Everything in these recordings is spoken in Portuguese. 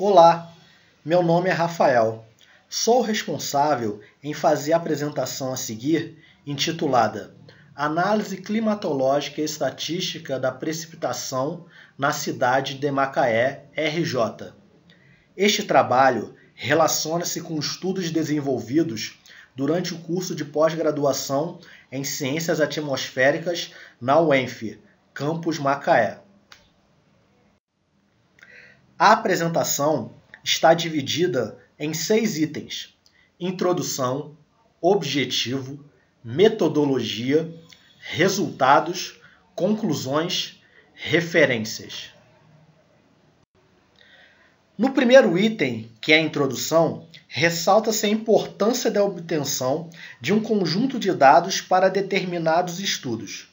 Olá, meu nome é Rafael. Sou o responsável em fazer a apresentação a seguir, intitulada Análise Climatológica e Estatística da Precipitação na cidade de Macaé, RJ. Este trabalho relaciona-se com estudos desenvolvidos durante o curso de pós-graduação em Ciências Atmosféricas na UENF, Campus Macaé. A apresentação está dividida em 6 itens: introdução, objetivo, metodologia, resultados, conclusões, referências. No primeiro item, que é a introdução, ressalta-se a importância da obtenção de um conjunto de dados para determinados estudos.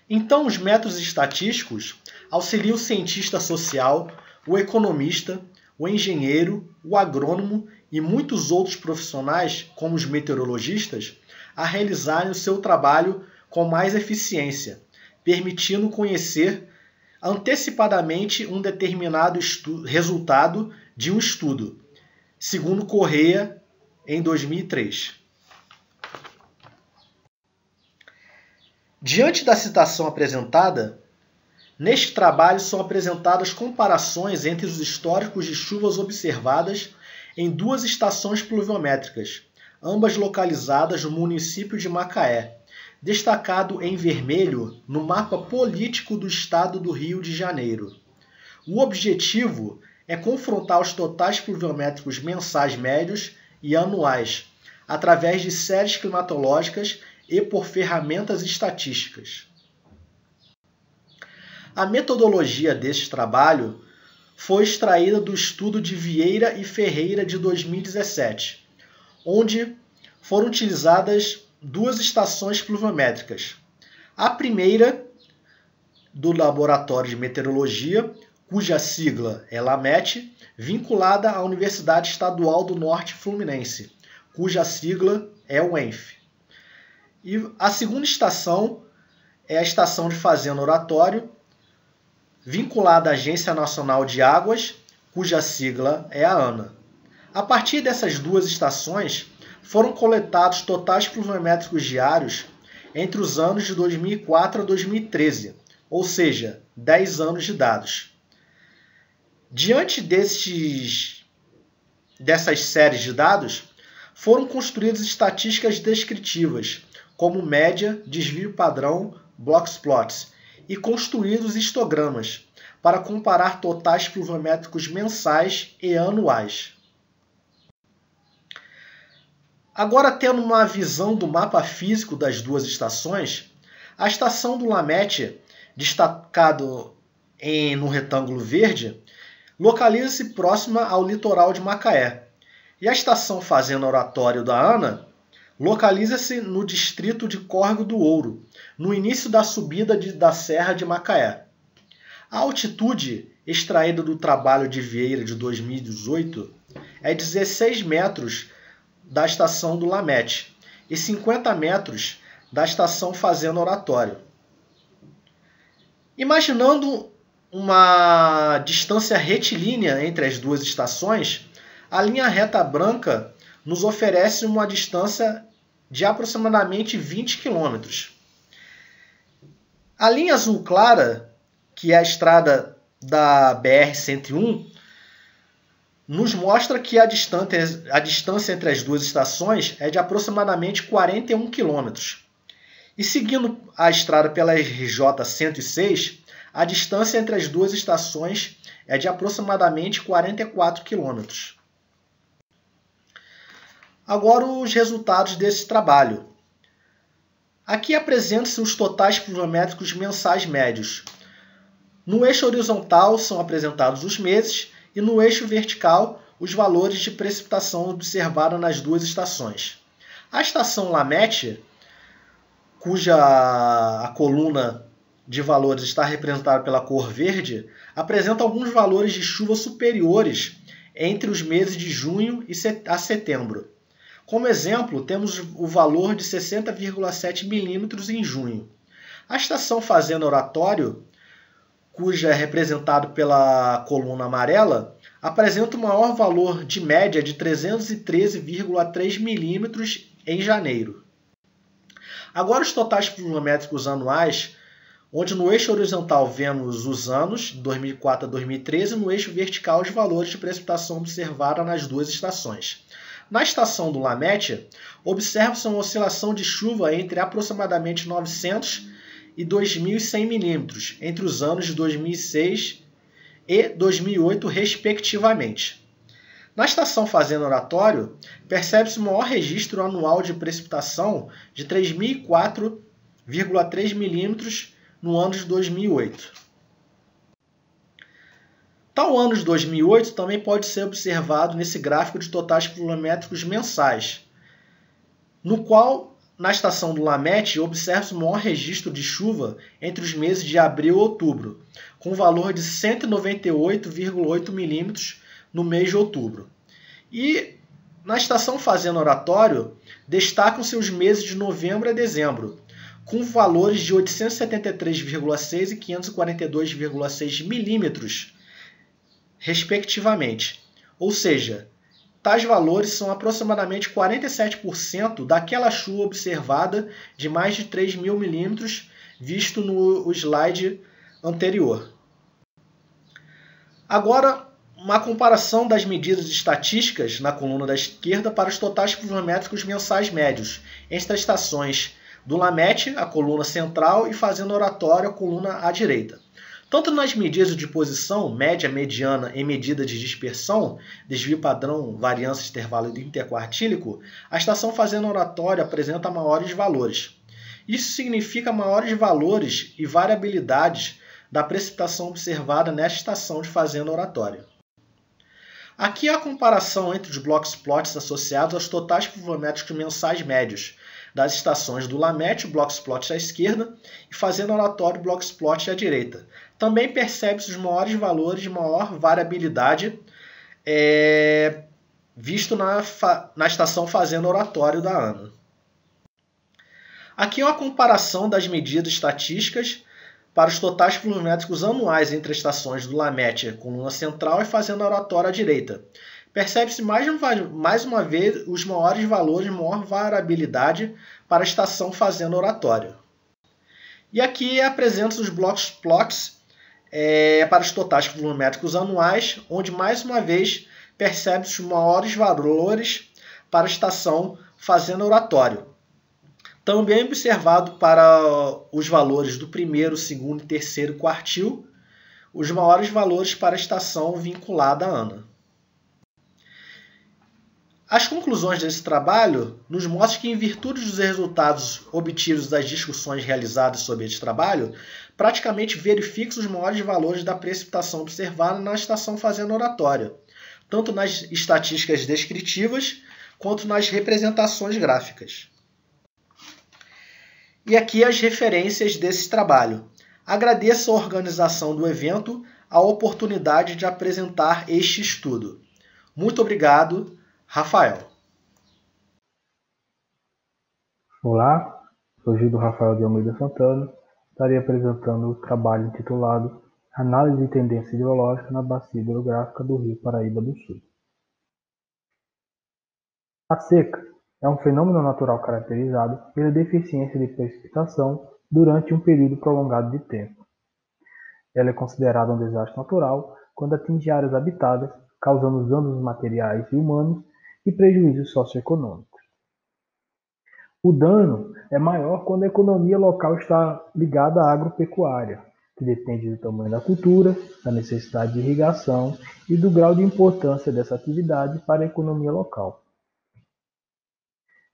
Então, os métodos estatísticos auxiliam o cientista social, o economista, o engenheiro, o agrônomo e muitos outros profissionais, como os meteorologistas, a realizarem o seu trabalho com mais eficiência, permitindo conhecer antecipadamente um determinado resultado de um estudo, segundo Correia, em 2003. Diante da citação apresentada, neste trabalho são apresentadas comparações entre os históricos de chuvas observadas em 2 estações pluviométricas, ambas localizadas no município de Macaé, destacado em vermelho no mapa político do estado do Rio de Janeiro. O objetivo é confrontar os totais pluviométricos mensais médios e anuais, através de séries climatológicas e por ferramentas estatísticas. A metodologia deste trabalho foi extraída do estudo de Vieira e Ferreira de 2017, onde foram utilizadas 2 estações pluviométricas. A primeira, do Laboratório de Meteorologia, cuja sigla é LAMET, vinculada à Universidade Estadual do Norte Fluminense, cuja sigla é UENF. E a segunda estação é a Estação de Fazenda Oratório, vinculada à Agência Nacional de Águas, cuja sigla é a ANA. A partir dessas 2 estações, foram coletados totais pluviométricos diários entre os anos de 2004 a 2013, ou seja, 10 anos de dados. Diante dessas séries de dados, foram construídas estatísticas descritivas, como média, desvio padrão, boxplots, e construídos histogramas, para comparar totais pluviométricos mensais e anuais. Agora, tendo uma visão do mapa físico das 2 estações, a estação do LAMET, destacado no retângulo verde, localiza-se próxima ao litoral de Macaé, e a estação Fazenda Oratório da ANA localiza-se no distrito de Córrego do Ouro, no início da subida da Serra de Macaé. A altitude extraída do trabalho de Vieira de 2018 é 16 metros da estação do LAMET e 50 metros da estação Fazenda Oratório. Imaginando uma distância retilínea entre as 2 estações, a linha reta branca nos oferece uma distância de aproximadamente 20 km. A linha azul clara, que é a estrada da BR-101, nos mostra que a distância entre as 2 estações é de aproximadamente 41 km. E seguindo a estrada pela RJ-106, a distância entre as 2 estações é de aproximadamente 44 km. Agora, os resultados desse trabalho. Aqui apresentam-se os totais pluviométricos mensais médios. No eixo horizontal são apresentados os meses e no eixo vertical os valores de precipitação observada nas 2 estações. A estação LAMET, cuja a coluna de valores está representada pela cor verde, apresenta alguns valores de chuva superiores entre os meses de junho a setembro. Como exemplo, temos o valor de 60,7 milímetros em junho. A estação Fazenda Oratório, cuja é representado pela coluna amarela, apresenta o maior valor de média de 313,3 milímetros em janeiro. Agora os totais pluviométricos anuais, onde no eixo horizontal vemos os anos, de 2004 a 2013, e no eixo vertical os valores de precipitação observada nas duas estações. Na estação do Lamete, observa-se uma oscilação de chuva entre aproximadamente 900 e 2.100 milímetros entre os anos de 2006 e 2008, respectivamente. Na estação Fazenda Oratório, percebe-se o maior registro anual de precipitação de 3.004,3 milímetros no ano de 2008. Tal ano de 2008 também pode ser observado nesse gráfico de totais pluviométricos mensais, no qual, na estação do Lamete, observa-se o maior registro de chuva entre os meses de abril e outubro, com valor de 198,8 milímetros no mês de outubro. E na estação Fazenda Oratório, destacam-se os meses de novembro a dezembro, com valores de 873,6 e 542,6 milímetros, respectivamente. Ou seja, tais valores são aproximadamente 47% daquela chuva observada de mais de 3.000 milímetros, visto no slide anterior. Agora, uma comparação das medidas estatísticas na coluna da esquerda para os totais pluviométricos mensais médios entre as estações do Lamete, a coluna central, e Fazenda Oratório, a coluna à direita. Tanto nas medidas de posição, média, mediana e medida de dispersão, desvio padrão, variância, intervalo interquartílico, a estação Fazenda Oratório apresenta maiores valores. Isso significa maiores valores e variabilidades da precipitação observada nesta estação de Fazenda Oratório. Aqui a comparação entre os blocksplots associados aos totais pluviométricos mensais médios das estações do Lamete, o blockspot à esquerda, e Fazenda Oratório, o blockspot à direita. Também percebe-se os maiores valores de maior variabilidade visto na estação Fazenda Oratório da ANA. Aqui é uma comparação das medidas estatísticas para os totais pluviométricos anuais entre as estações do Lamete, coluna central, e Fazenda Oratório à direita. Percebe-se mais uma vez os maiores valores de maior variabilidade para a estação Fazenda Oratório. E aqui apresenta os blocksplots para os totais pluviométricos anuais, onde mais uma vez percebe-se os maiores valores para a estação Fazenda Oratório. Também observado para os valores do primeiro, segundo, terceiro quartil, os maiores valores para a estação vinculada à ANA. As conclusões desse trabalho nos mostram que, em virtude dos resultados obtidos das discussões realizadas sobre este trabalho, praticamente verifica os maiores valores da precipitação observada na estação Fazenda Oratória, tanto nas estatísticas descritivas quanto nas representações gráficas. E aqui as referências desse trabalho. Agradeço a organização do evento a oportunidade de apresentar este estudo. Muito obrigado, Rafael. Olá, sou Gildo Rafael de Almeida Santana. Estarei apresentando o trabalho intitulado Análise de Tendência Hidrológica na Bacia Hidrográfica do Rio Paraíba do Sul. A seca é um fenômeno natural caracterizado pela deficiência de precipitação durante um período prolongado de tempo. Ela é considerada um desastre natural quando atinge áreas habitadas, causando danos materiais e humanos e prejuízos socioeconômicos. O dano é maior quando a economia local está ligada à agropecuária, que depende do tamanho da cultura, da necessidade de irrigação e do grau de importância dessa atividade para a economia local.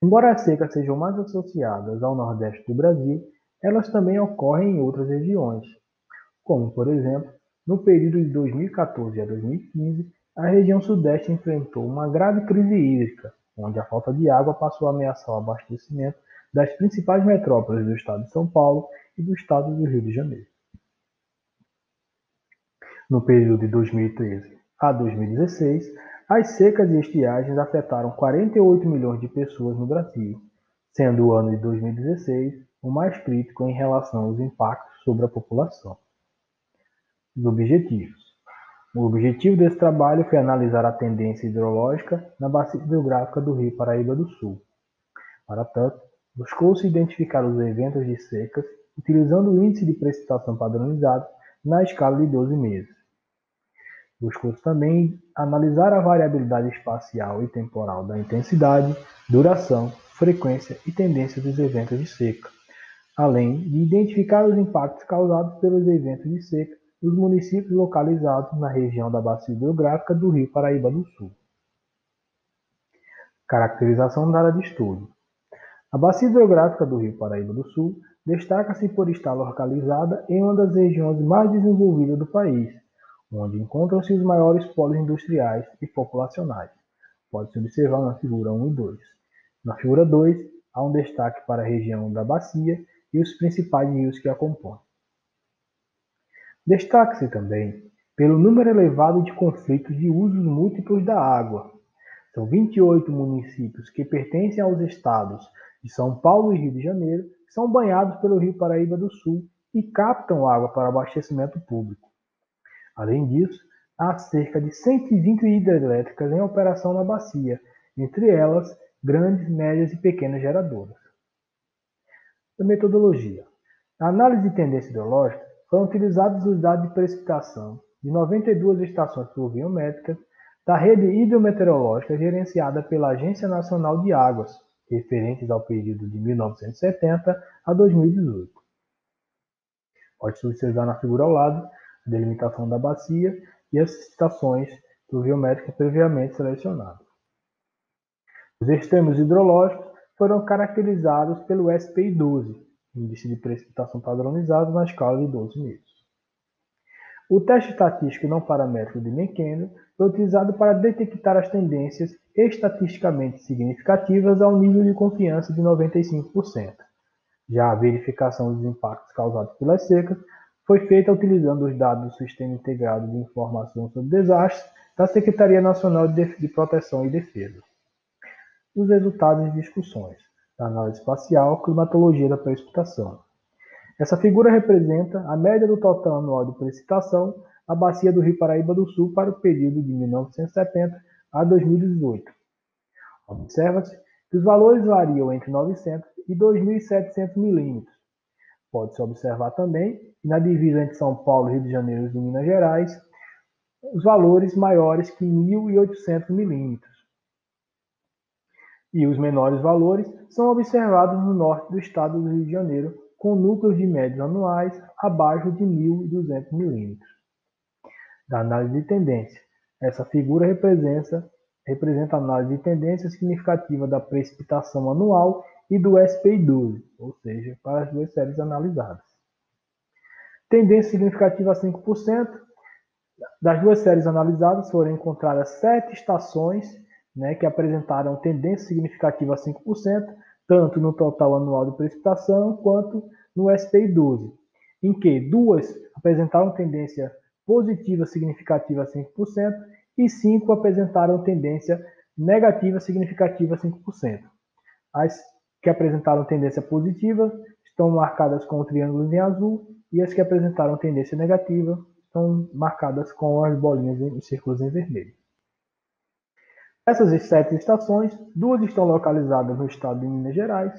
Embora as secas sejam mais associadas ao Nordeste do Brasil, elas também ocorrem em outras regiões, como, por exemplo, no período de 2014 a 2015, a região Sudeste enfrentou uma grave crise hídrica, onde a falta de água passou a ameaçar o abastecimento das principais metrópoles do estado de São Paulo e do estado do Rio de Janeiro. No período de 2013 a 2016, as secas e estiagens afetaram 48 milhões de pessoas no Brasil, sendo o ano de 2016 o mais crítico em relação aos impactos sobre a população. Os objetivos. O objetivo desse trabalho foi analisar a tendência hidrológica na bacia hidrográfica do Rio Paraíba do Sul. Para tanto, buscou-se identificar os eventos de secas utilizando o índice de precipitação padronizado na escala de 12 meses. Buscou-se também analisar a variabilidade espacial e temporal da intensidade, duração, frequência e tendência dos eventos de seca, além de identificar os impactos causados pelos eventos de seca nos municípios localizados na região da bacia hidrográfica do Rio Paraíba do Sul. Caracterização da área de estudo. A bacia hidrográfica do Rio Paraíba do Sul destaca-se por estar localizada em uma das regiões mais desenvolvidas do país, onde encontram-se os maiores polos industriais e populacionais. Pode-se observar na figura 1 e 2. Na figura 2, há um destaque para a região da bacia e os principais rios que a compõem. Destaque-se também pelo número elevado de conflitos de usos múltiplos da água. São 28 municípios que pertencem aos estados de São Paulo e Rio de Janeiro, que são banhados pelo Rio Paraíba do Sul e captam água para abastecimento público. Além disso, há cerca de 120 hidrelétricas em operação na bacia, entre elas grandes, médias e pequenas geradoras. A metodologia. Na análise de tendência hidrológica, foram utilizados os dados de precipitação de 92 estações pluviométricas da rede hidrometeorológica gerenciada pela Agência Nacional de Águas, referentes ao período de 1970 a 2018. Pode-se observar na figura ao lado a delimitação da bacia e as estações pluviométricas previamente selecionadas. Os extremos hidrológicos foram caracterizados pelo SPI-12, Índice de Precipitação Padronizado na escala de 12 meses. O teste estatístico não paramétrico de Menkendel foi utilizado para detectar as tendências estatisticamente significativas ao nível de confiança de 95%. Já a verificação dos impactos causados pelas secas foi feita utilizando os dados do Sistema Integrado de Informação sobre Desastres da Secretaria Nacional de Proteção e Defesa. Os resultados de discussões da análise espacial, climatologia da precipitação. Essa figura representa a média do total anual de precipitação na bacia do Rio Paraíba do Sul para o período de 1970 a 2018. Observa-se que os valores variam entre 900 e 2.700 milímetros. Pode-se observar também que na divisa entre São Paulo, Rio de Janeiro e Minas Gerais, os valores maiores que 1.800 milímetros. E os menores valores são observados no norte do estado do Rio de Janeiro, com núcleos de médios anuais abaixo de 1.200 milímetros. Da análise de tendência. Essa figura representa a análise de tendência significativa da precipitação anual e do SPI-12, ou seja, para as duas séries analisadas. Tendência significativa a 5%. Das duas séries analisadas foram encontradas 7 estações que apresentaram tendência significativa a 5%, tanto no total anual de precipitação quanto no SPI-12, em que 2 apresentaram tendência positiva significativa a 5% e 5 apresentaram tendência negativa significativa a 5%. As que apresentaram tendência positiva estão marcadas com triângulos em azul e as que apresentaram tendência negativa estão marcadas com as bolinhas em círculos em vermelho. Essas 7 estações, 2 estão localizadas no estado de Minas Gerais,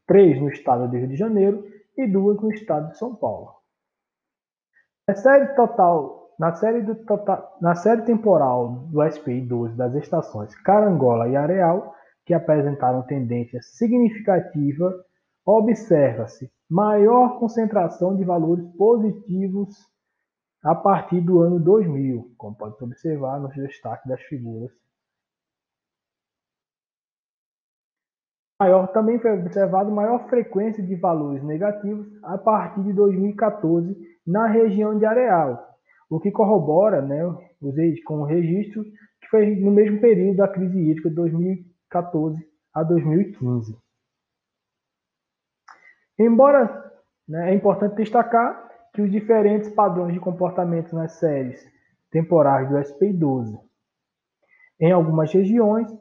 3 no estado de Rio de Janeiro e 2 no estado de São Paulo. Na série temporal do SPI-12 das estações Carangola e Areal, que apresentaram tendência significativa, observa-se maior concentração de valores positivos a partir do ano 2000, como pode se observar nos destaques das figuras. Também foi observado maior frequência de valores negativos a partir de 2014 na região de Areal, o que corrobora com o registro que foi no mesmo período da crise hídrica de 2014 a 2015. Embora é importante destacar que os diferentes padrões de comportamento nas séries temporais do SPI-12. Em algumas regiões,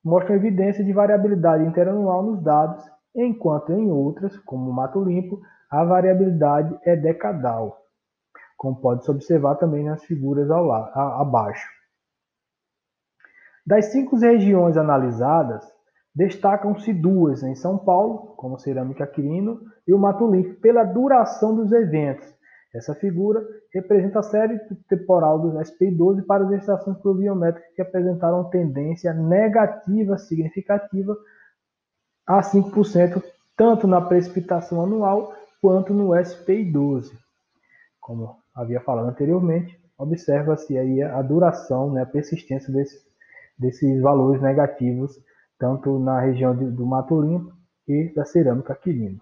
mostram evidência de variabilidade interanual nos dados, enquanto em outras, como o Mato Limpo, a variabilidade é decadal. como pode-se observar também nas figuras abaixo. Das 5 regiões analisadas, destacam-se 2 em São Paulo, como Cerâmica Quirino, e o Mato Limpo, pela duração dos eventos. Essa figura representa a série temporal do SPI-12 para as estações pluviométricas que apresentaram tendência negativa significativa a 5%, tanto na precipitação anual quanto no SPI-12. Como havia falado anteriormente, observa-se aí a duração, a persistência desses valores negativos, tanto na região do Mato Limpo e da Cerâmica Quirino.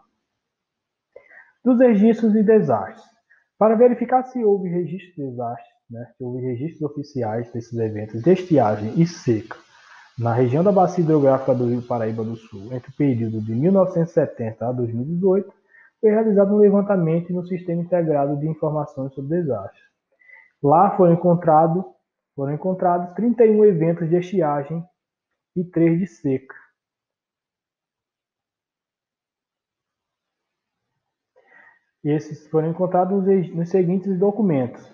Dos registros de desastres. Para verificar se houve registro de desastres, se houve registros oficiais desses eventos de estiagem e seca na região da bacia hidrográfica do Rio Paraíba do Sul, entre o período de 1970 a 2018, foi realizado um levantamento no Sistema Integrado de Informações sobre Desastres. Lá foram encontrados 31 eventos de estiagem e 3 de seca. Esses foram encontrados nos seguintes documentos: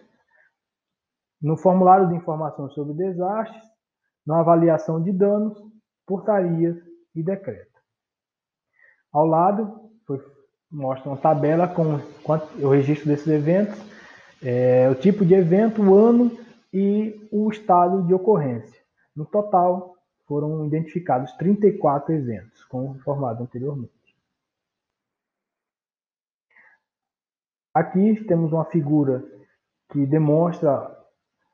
no formulário de informações sobre desastres, na avaliação de danos, portarias e decreto. Ao lado, mostra uma tabela com o registro desses eventos, o tipo de evento, o ano e o estado de ocorrência. No total, foram identificados 34 eventos, como informado anteriormente. Aqui temos uma figura que demonstra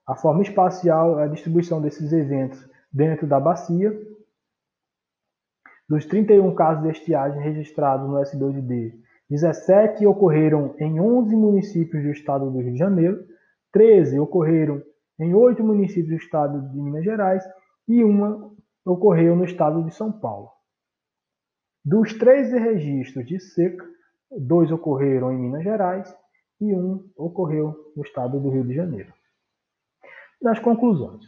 a forma espacial, a distribuição desses eventos dentro da bacia. Dos 31 casos de estiagem registrados no S2D, 17 ocorreram em 11 municípios do estado do Rio de Janeiro, 13 ocorreram em 8 municípios do estado de Minas Gerais e uma ocorreu no estado de São Paulo. Dos 13 registros de seca, 2 ocorreram em Minas Gerais e 1 ocorreu no estado do Rio de Janeiro. Nas conclusões.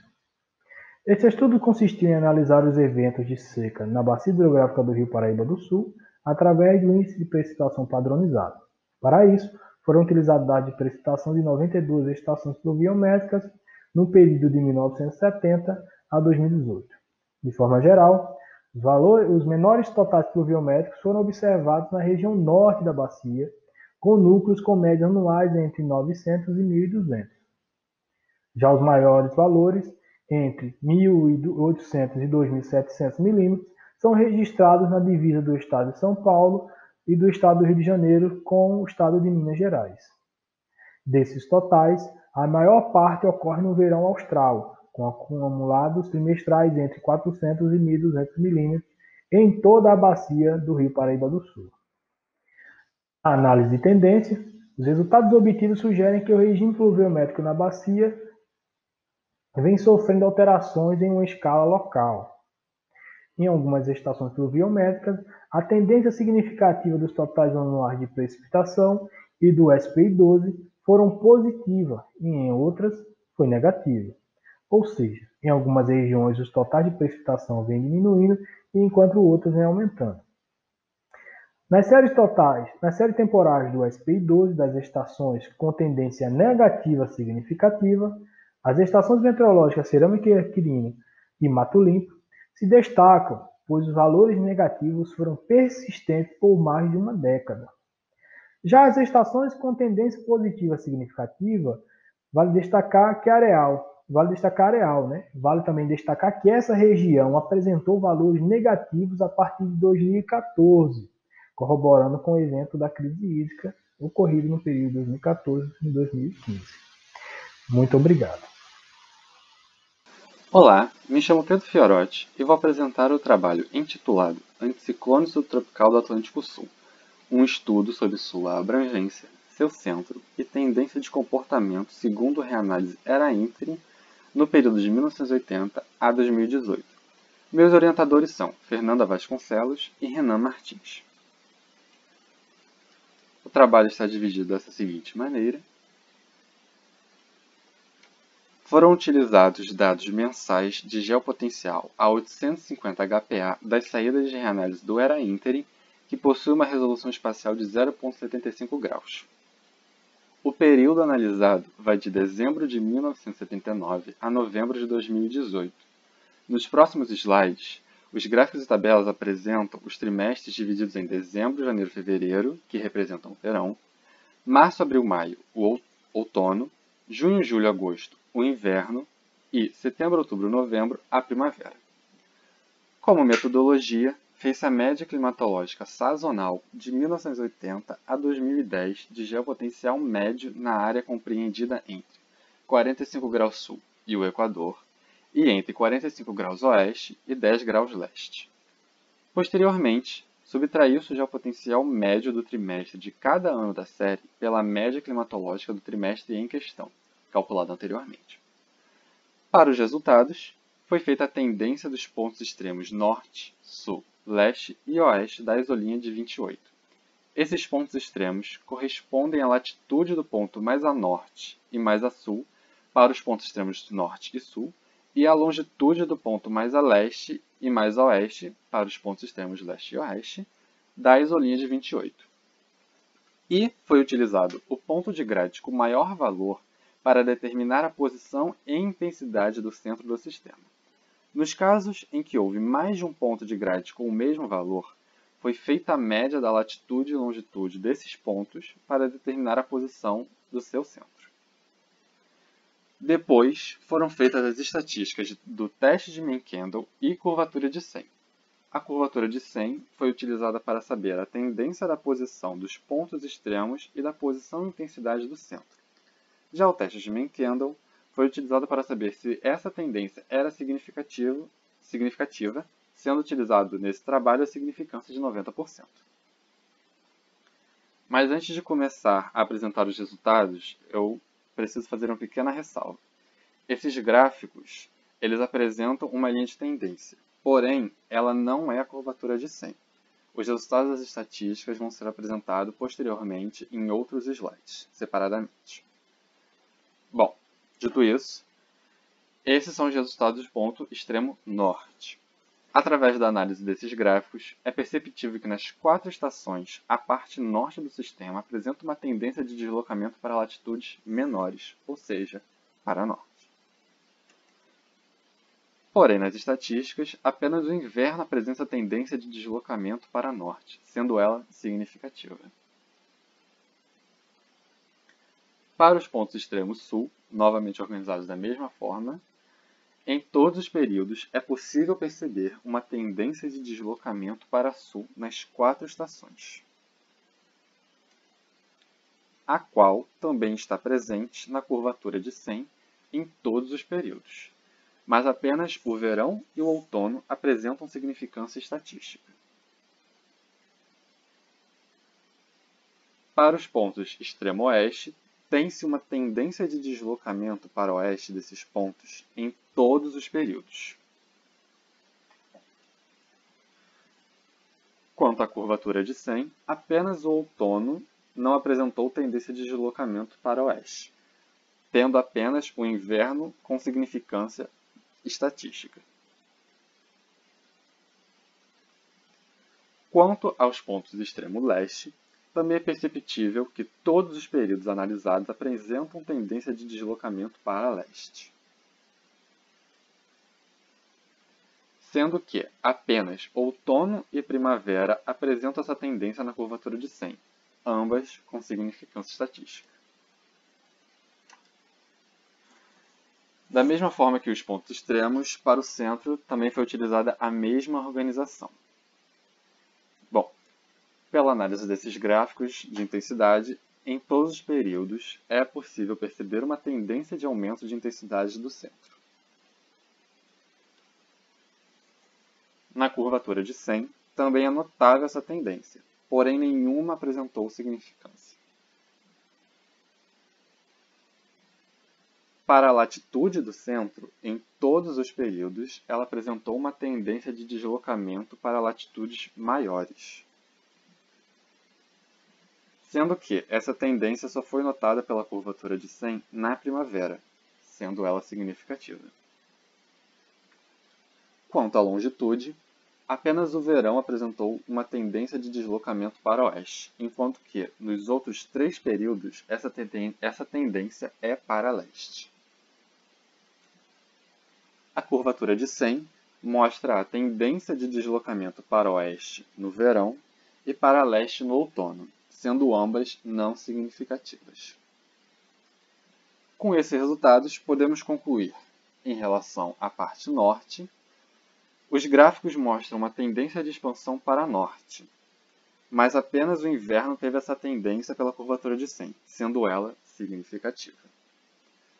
Esse estudo consistiu em analisar os eventos de seca na bacia hidrográfica do Rio Paraíba do Sul através do índice de precipitação padronizado. Para isso, foram utilizados dados de precipitação de 92 estações pluviométricas no período de 1970 a 2018. De forma geral, os menores totais pluviométricos foram observados na região norte da bacia, com núcleos com médias anuais entre 900 e 1.200. Já os maiores valores, entre 1.800 e 2.700 milímetros, são registrados na divisa do estado de São Paulo e do estado do Rio de Janeiro com o estado de Minas Gerais. Desses totais, a maior parte ocorre no verão austral, com acumulados trimestrais entre 400 e 1.200 milímetros em toda a bacia do Rio Paraíba do Sul. A análise de tendência, os resultados obtidos sugerem que o regime pluviométrico na bacia vem sofrendo alterações em uma escala local. Em algumas estações pluviométricas, a tendência significativa dos totais anuais de precipitação e do SPI-12 foram positiva e em outras foi negativa. Ou seja, em algumas regiões os totais de precipitação vêm diminuindo enquanto outras vêm aumentando. Nas séries temporais do SPI-12 das estações com tendência negativa significativa, as estações meteorológicas Cerâmica Quirino e Mato Limpo se destacam, pois os valores negativos foram persistentes por mais de uma década. Já as estações com tendência positiva significativa, vale destacar areal, né? Vale também destacar que essa região apresentou valores negativos a partir de 2014, corroborando com o evento da crise hídrica ocorrido no período de 2014 e 2015. Muito obrigado. Olá, me chamo Pedro Fiorotti e vou apresentar o trabalho intitulado Anticiclone Subtropical do Atlântico Sul, um estudo sobre sua abrangência, seu centro e tendência de comportamento segundo reanálise Era Interim no período de 1980 a 2018. Meus orientadores são Fernanda Vasconcelos e Renan Martins. O trabalho está dividido dessa seguinte maneira. Foram utilizados dados mensais de geopotencial a 850 HPA das saídas de reanálise do Era Interim, que possui uma resolução espacial de 0,75 graus. O período analisado vai de dezembro de 1979 a novembro de 2018. Nos próximos slides, os gráficos e tabelas apresentam os trimestres divididos em dezembro, janeiro e fevereiro, que representam o verão, março, abril, maio, o outono, junho, julho e agosto, o inverno, e setembro, outubro e novembro, a primavera. Como metodologia, fez-se a média climatológica sazonal de 1980 a 2010 de geopotencial médio na área compreendida entre 45 graus sul e o Equador, e entre 45 graus oeste e 10 graus leste. Posteriormente, subtraiu-se o geopotencial médio do trimestre de cada ano da série pela média climatológica do trimestre em questão, calculada anteriormente. Para os resultados, foi feita a tendência dos pontos extremos norte, sul, leste e oeste da isolinha de 28. Esses pontos extremos correspondem à latitude do ponto mais a norte e mais a sul para os pontos extremos norte e sul, e à longitude do ponto mais a leste e mais a oeste para os pontos extremos leste e oeste da isolinha de 28. E foi utilizado o ponto de grade com maior valor para determinar a posição e intensidade do centro do sistema. Nos casos em que houve mais de um ponto de grade com o mesmo valor, foi feita a média da latitude e longitude desses pontos para determinar a posição do seu centro. Depois, foram feitas as estatísticas do teste de Menkendel e curvatura de 100. A curvatura de 100 foi utilizada para saber a tendência da posição dos pontos extremos e da posição e intensidade do centro. Já o teste de Menkendel foi utilizado para saber se essa tendência era significativa, sendo utilizado nesse trabalho a significância de 90%. Mas antes de começar a apresentar os resultados, eu preciso fazer uma pequena ressalva. Esses gráficos, eles apresentam uma linha de tendência, porém, ela não é a curvatura de 100. Os resultados das estatísticas vão ser apresentados posteriormente em outros slides, separadamente. Bom, dito isso, esses são os resultados do ponto extremo norte. Através da análise desses gráficos, é perceptível que nas 4 estações, a parte norte do sistema apresenta uma tendência de deslocamento para latitudes menores, ou seja, para norte. Porém, nas estatísticas, apenas o inverno apresenta tendência de deslocamento para norte, sendo ela significativa. Para os pontos extremo sul, novamente organizados da mesma forma, em todos os períodos é possível perceber uma tendência de deslocamento para sul nas 4 estações, a qual também está presente na curvatura de 100 em todos os períodos, mas apenas o verão e o outono apresentam significância estatística. Para os pontos extremo oeste, tem-se uma tendência de deslocamento para o oeste desses pontos em todos os períodos. Quanto à curvatura de 100, apenas o outono não apresentou tendência de deslocamento para o oeste, tendo apenas o inverno com significância estatística. Quanto aos pontos extremo leste, também é perceptível que todos os períodos analisados apresentam tendência de deslocamento para leste, sendo que apenas outono e primavera apresentam essa tendência na curvatura de 100, ambas com significância estatística. Da mesma forma que os pontos extremos, para o centro também foi utilizada a mesma organização. Bom, pela análise desses gráficos de intensidade, em todos os períodos é possível perceber uma tendência de aumento de intensidade do centro. Na curvatura de 100, também é notável essa tendência, porém nenhuma apresentou significância. Para a latitude do centro, em todos os períodos, ela apresentou uma tendência de deslocamento para latitudes maiores, sendo que essa tendência só foi notada pela curvatura de 100 na primavera, sendo ela significativa. Quanto à longitude, Apenas o verão apresentou uma tendência de deslocamento para oeste, enquanto que, nos outros 3 períodos, essa tendência é para leste. A curvatura de 100 mostra a tendência de deslocamento para oeste no verão e para leste no outono, sendo ambas não significativas. Com esses resultados, podemos concluir, em relação à parte norte, os gráficos mostram uma tendência de expansão para norte, mas apenas o inverno teve essa tendência pela curvatura de 100, sendo ela significativa.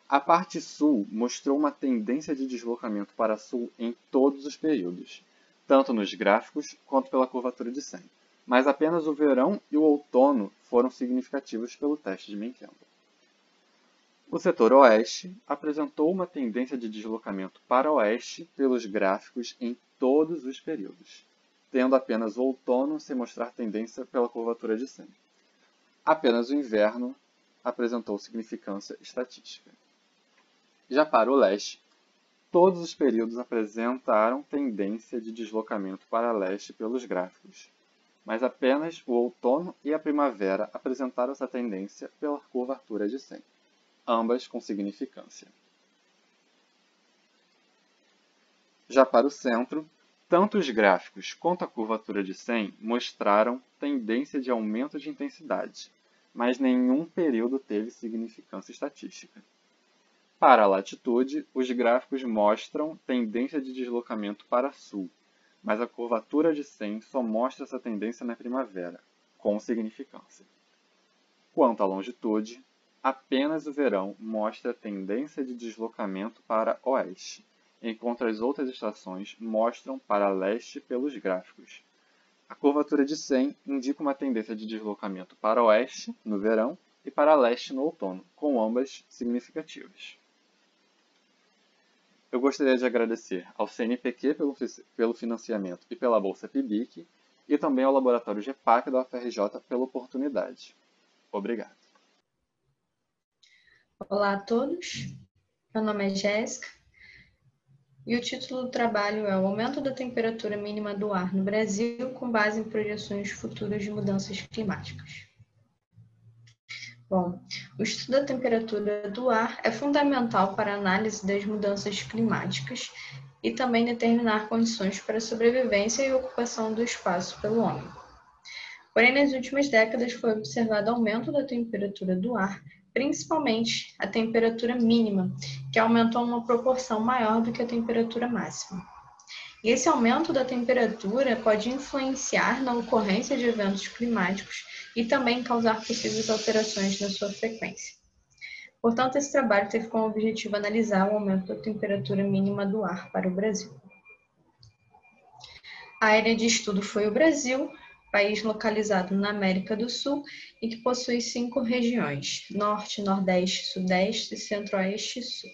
A parte sul mostrou uma tendência de deslocamento para sul em todos os períodos, tanto nos gráficos quanto pela curvatura de 100, mas apenas o verão e o outono foram significativos pelo teste de Menkender. O setor oeste apresentou uma tendência de deslocamento para oeste pelos gráficos em todos os períodos, tendo apenas o outono sem mostrar tendência pela curvatura de 100. Apenas o inverno apresentou significância estatística. Já para o leste, todos os períodos apresentaram tendência de deslocamento para leste pelos gráficos, mas apenas o outono e a primavera apresentaram essa tendência pela curvatura de 100. Ambas com significância. Já para o centro, tanto os gráficos quanto a curvatura de 100 mostraram tendência de aumento de intensidade, mas nenhum período teve significância estatística. Para a latitude, os gráficos mostram tendência de deslocamento para sul, mas a curvatura de 100 só mostra essa tendência na primavera, com significância. Quanto à longitude, apenas o verão mostra tendência de deslocamento para oeste, enquanto as outras estações mostram para leste pelos gráficos. A curvatura de 100 indica uma tendência de deslocamento para oeste no verão e para leste no outono, com ambas significativas. Eu gostaria de agradecer ao CNPq pelo financiamento e pela Bolsa PIBIC, e também ao Laboratório GEPAC da UFRJ pela oportunidade. Obrigado. Olá a todos, meu nome é Jéssica e o título do trabalho é o aumento da temperatura mínima do ar no Brasil com base em projeções futuras de mudanças climáticas. Bom, o estudo da temperatura do ar é fundamental para a análise das mudanças climáticas e também determinar condições para a sobrevivência e ocupação do espaço pelo homem. Porém, nas últimas décadas foi observado aumento da temperatura do ar, principalmente a temperatura mínima, que aumentou em uma proporção maior do que a temperatura máxima. E esse aumento da temperatura pode influenciar na ocorrência de eventos climáticos e também causar possíveis alterações na sua frequência. Portanto, esse trabalho teve como objetivo analisar o aumento da temperatura mínima do ar para o Brasil. A área de estudo foi o Brasil, país localizado na América do Sul e que possui 5 regiões: Norte, Nordeste, Sudeste, Centro-Oeste e Sul.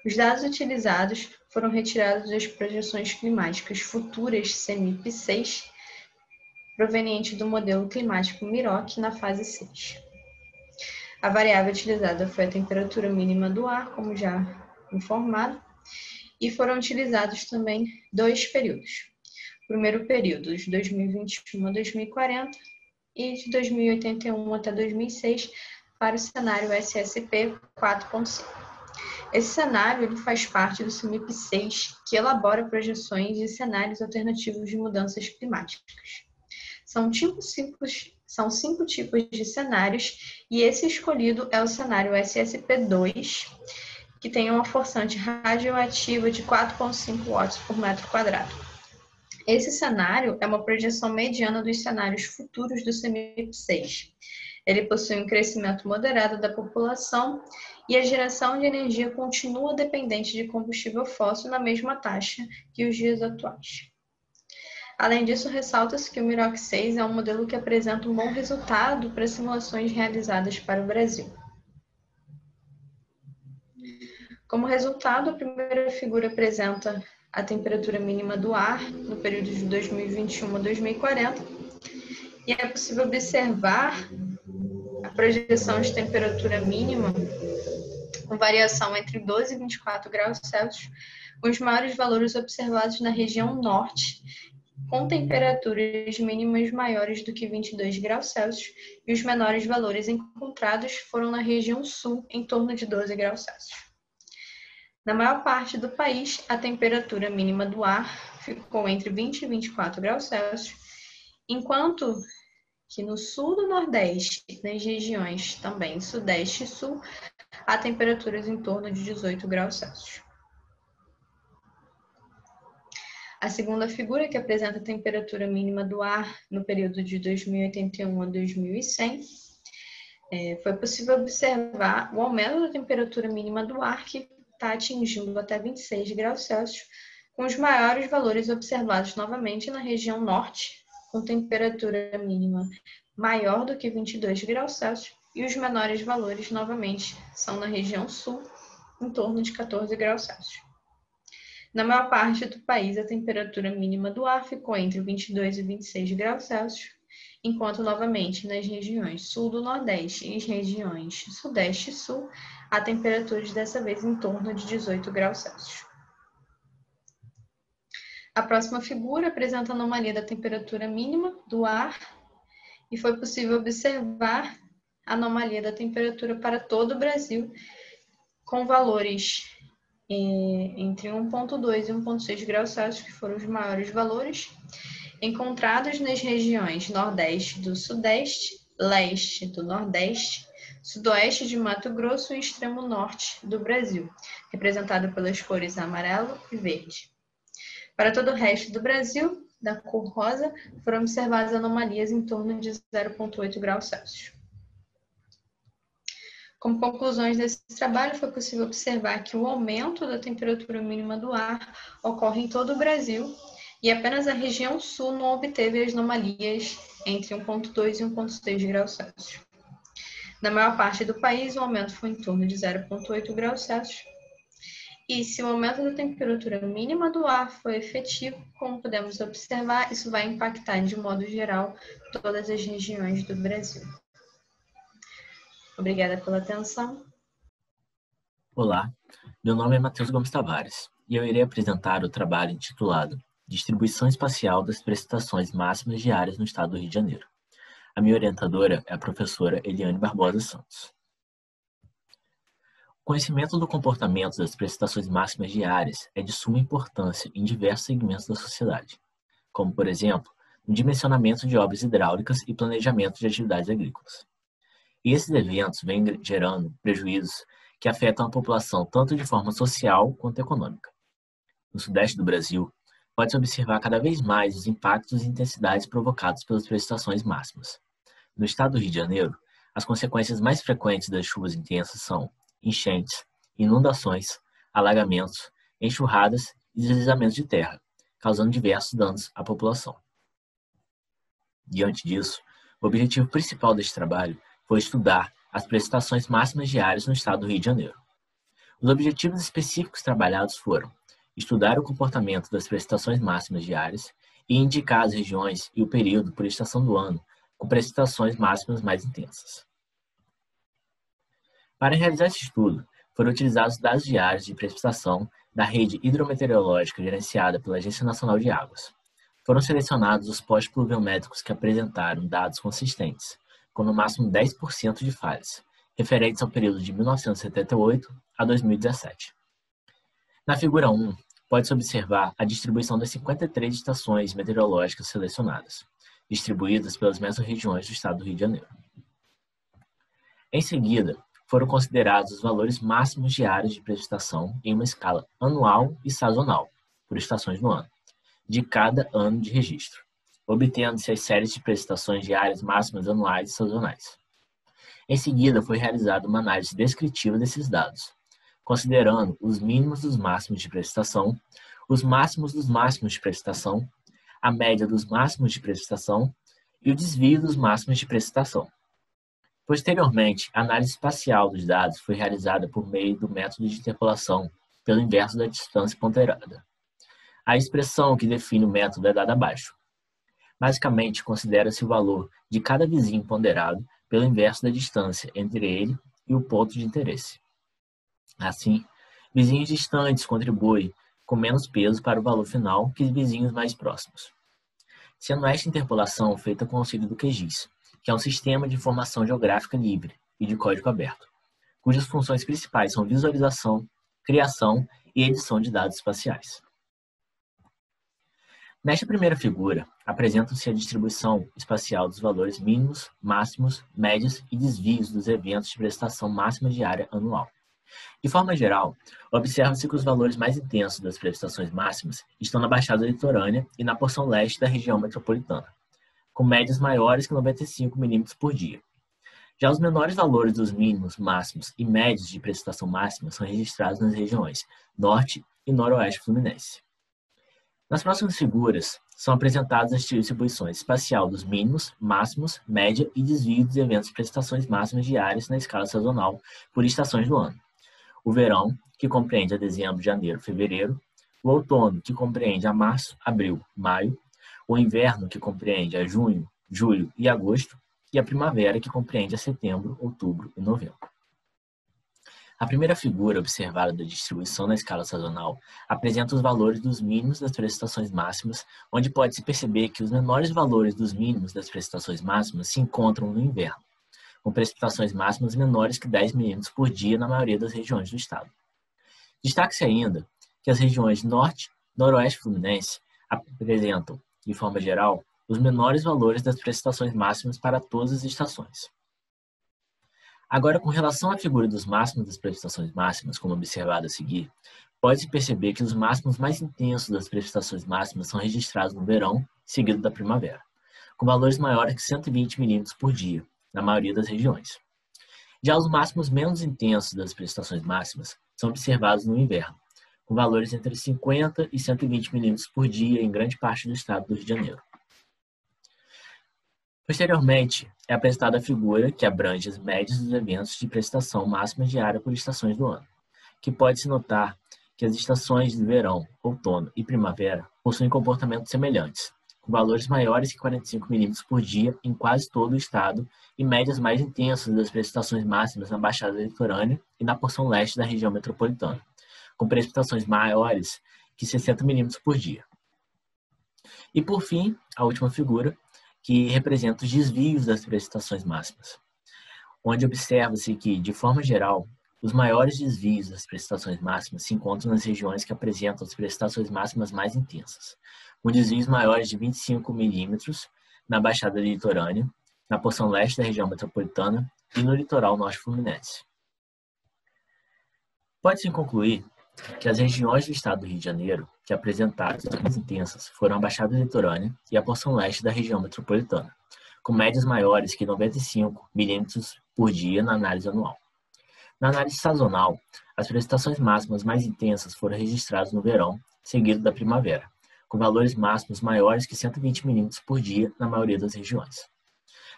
Os dados utilizados foram retirados das projeções climáticas futuras CMIP6, proveniente do modelo climático MIROC na fase 6. A variável utilizada foi a temperatura mínima do ar, como já informado, e foram utilizados também 2 períodos. O primeiro período, de 2021 a 2040, e de 2081 até 2006, para o cenário SSP 4.5. Esse cenário ele faz parte do CMIP6, que elabora projeções e cenários alternativos de mudanças climáticas. São 5 tipos de cenários, e esse escolhido é o cenário SSP2, que tem uma forçante radioativa de 4,5 watts por metro quadrado. Esse cenário é uma projeção mediana dos cenários futuros do CMIP6. Ele possui um crescimento moderado da população e a geração de energia continua dependente de combustível fóssil na mesma taxa que os dias atuais. Além disso, ressalta-se que o MIROC 6 é um modelo que apresenta um bom resultado para simulações realizadas para o Brasil. Como resultado, a primeira figura apresenta a temperatura mínima do ar no período de 2021 a 2040 e é possível observar a projeção de temperatura mínima com variação entre 12 e 24 graus Celsius, Os maiores valores observados na região norte, com temperaturas mínimas maiores do que 22 graus Celsius, e os menores valores encontrados foram na região sul, em torno de 12 graus Celsius. Na maior parte do país, a temperatura mínima do ar ficou entre 20 e 24 graus Celsius, enquanto que no sul do Nordeste, nas regiões também Sudeste e Sul, há temperaturas em torno de 18 graus Celsius. A segunda figura, que apresenta a temperatura mínima do ar no período de 2081 a 2100, foi possível observar o aumento da temperatura mínima do ar, que está atingindo até 26 graus Celsius, com os maiores valores observados novamente na região norte, com temperatura mínima maior do que 22 graus Celsius, e os menores valores novamente são na região sul, em torno de 14 graus Celsius. Na maior parte do país, a temperatura mínima do ar ficou entre 22 e 26 graus Celsius, enquanto novamente nas regiões sul do Nordeste e as regiões Sudeste e Sul, há temperaturas dessa vez em torno de 18 graus Celsius. A próxima figura apresenta a anomalia da temperatura mínima do ar e foi possível observar a anomalia da temperatura para todo o Brasil, com valores entre 1,2 e 1,6 graus Celsius, que foram os maiores valores, encontrados nas regiões Nordeste do Sudeste, Leste do Nordeste, Sudoeste de Mato Grosso e extremo norte do Brasil, representado pelas cores amarelo e verde. Para todo o resto do Brasil, da cor rosa, foram observadas anomalias em torno de 0,8 graus Celsius. Como conclusões desse trabalho, foi possível observar que o aumento da temperatura mínima do ar ocorre em todo o Brasil e apenas a região sul não obteve as anomalias entre 1,2 e 1,6 graus Celsius. Na maior parte do país, o aumento foi em torno de 0,8 graus Celsius. E se o aumento da temperatura mínima do ar foi efetivo, como podemos observar, isso vai impactar de modo geral todas as regiões do Brasil. Obrigada pela atenção. Olá, meu nome é Matheus Gomes Tavares e eu irei apresentar o trabalho intitulado Distribuição Espacial das Precipitações Máximas Diárias no Estado do Rio de Janeiro. A minha orientadora é a professora Eliane Barbosa Santos. O conhecimento do comportamento das precipitações máximas diárias é de suma importância em diversos segmentos da sociedade, como, por exemplo, no dimensionamento de obras hidráulicas e planejamento de atividades agrícolas. E esses eventos vêm gerando prejuízos que afetam a população tanto de forma social quanto econômica. No sudeste do Brasil, pode-se observar cada vez mais os impactos e intensidades provocados pelas precipitações máximas. No estado do Rio de Janeiro, as consequências mais frequentes das chuvas intensas são enchentes, inundações, alagamentos, enxurradas e deslizamentos de terra, causando diversos danos à população. Diante disso, o objetivo principal deste trabalho foi estudar as precipitações máximas diárias no estado do Rio de Janeiro. Os objetivos específicos trabalhados foram estudar o comportamento das precipitações máximas diárias e indicar as regiões e o período por estação do ano com precipitações máximas mais intensas. Para realizar esse estudo, foram utilizados dados diários de precipitação da rede hidrometeorológica gerenciada pela Agência Nacional de Águas. Foram selecionados os postos pluviométricos que apresentaram dados consistentes, com no máximo 10% de falhas, referentes ao período de 1978 a 2017. Na figura 1, pode-se observar a distribuição das 53 estações meteorológicas selecionadas, distribuídas pelas mesorregiões do estado do Rio de Janeiro. Em seguida, foram considerados os valores máximos diários de precipitação em uma escala anual e sazonal, por estações no ano, de cada ano de registro, obtendo-se as séries de precipitações diárias máximas anuais e sazonais. Em seguida, foi realizada uma análise descritiva desses dados, considerando os mínimos dos máximos de precipitação, os máximos dos máximos de precipitação, a média dos máximos de precipitação e o desvio dos máximos de precipitação. Posteriormente, a análise espacial dos dados foi realizada por meio do método de interpolação pelo inverso da distância ponderada. A expressão que define o método é dada abaixo. Basicamente, considera-se o valor de cada vizinho ponderado pelo inverso da distância entre ele e o ponto de interesse. Assim, vizinhos distantes contribuem com menos peso para o valor final que vizinhos mais próximos. Sendo esta interpolação feita com o auxílio do QGIS, que é um sistema de informação geográfica livre e de código aberto, cujas funções principais são visualização, criação e edição de dados espaciais. Nesta primeira figura, apresenta-se a distribuição espacial dos valores mínimos, máximos, médios e desvios dos eventos de prestação máxima diária anual. De forma geral, observa-se que os valores mais intensos das prestações máximas estão na Baixada Litorânea e na porção leste da região metropolitana, com médias maiores que 95 milímetros por dia. Já os menores valores dos mínimos, máximos e médios de prestação máxima são registrados nas regiões Norte e Noroeste Fluminense. Nas próximas figuras, são apresentadas as distribuições espacial dos mínimos, máximos, média e desvio dos eventos de prestações máximas diárias na escala sazonal por estações do ano. O verão, que compreende a dezembro, janeiro, fevereiro. O outono, que compreende a março, abril, maio. O inverno, que compreende a junho, julho e agosto. E a primavera, que compreende a setembro, outubro e novembro. A primeira figura observada da distribuição na escala sazonal apresenta os valores dos mínimos das prestações máximas, onde pode-se perceber que os menores valores dos mínimos das prestações máximas se encontram no inverno, com precipitações máximas menores que 10 milímetros por dia na maioria das regiões do estado. Destaque-se ainda que as regiões Norte e Noroeste Fluminense apresentam, de forma geral, os menores valores das precipitações máximas para todas as estações. Agora, com relação à figura dos máximos das precipitações máximas, como observado a seguir, pode-se perceber que os máximos mais intensos das precipitações máximas são registrados no verão, seguido da primavera, com valores maiores que 120 milímetros por dia, na maioria das regiões. Já os máximos menos intensos das precipitações máximas são observados no inverno, com valores entre 50 e 120 milímetros por dia em grande parte do estado do Rio de Janeiro. Posteriormente, é apresentada a figura que abrange as médias dos eventos de precipitação máxima diária por estações do ano, que pode-se notar que as estações de verão, outono e primavera possuem comportamentos semelhantes, com valores maiores que 45 milímetros por dia em quase todo o estado e médias mais intensas das precipitações máximas na Baixada Litorânea e na porção leste da região metropolitana, com precipitações maiores que 60 milímetros por dia. E, por fim, a última figura, que representa os desvios das precipitações máximas, onde observa-se que, de forma geral, os maiores desvios das precipitações máximas se encontram nas regiões que apresentam as precipitações máximas mais intensas, com desvios maiores de 25 milímetros na Baixada Litorânea, na porção leste da região metropolitana e no litoral norte fluminense. Pode-se concluir que as regiões do estado do Rio de Janeiro que apresentaram as mais intensas foram a Baixada Litorânea e a porção leste da região metropolitana, com médias maiores que 95 milímetros por dia na análise anual. Na análise sazonal, as precipitações máximas mais intensas foram registradas no verão, seguido da primavera, com valores máximos maiores que 120 milímetros por dia na maioria das regiões.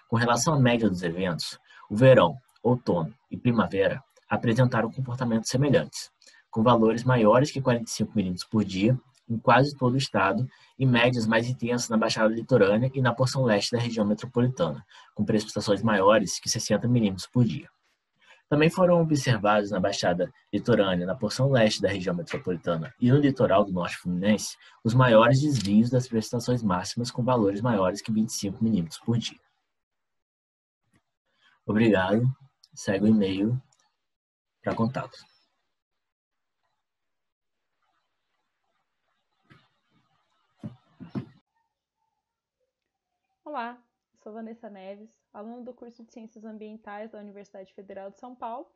Com relação à média dos eventos, o verão, outono e primavera apresentaram comportamentos semelhantes, com valores maiores que 45 milímetros por dia em quase todo o estado e médias mais intensas na Baixada Litorânea e na porção leste da região metropolitana, com precipitações maiores que 60 milímetros por dia. Também foram observados na Baixada Litorânea, na porção leste da região metropolitana e no litoral do norte fluminense, os maiores desvios das precipitações máximas com valores maiores que 25 milímetros por dia. Obrigado. Segue o e-mail para contato. Olá, sou Vanessa Neves, aluna do curso de Ciências Ambientais da Universidade Federal de São Paulo,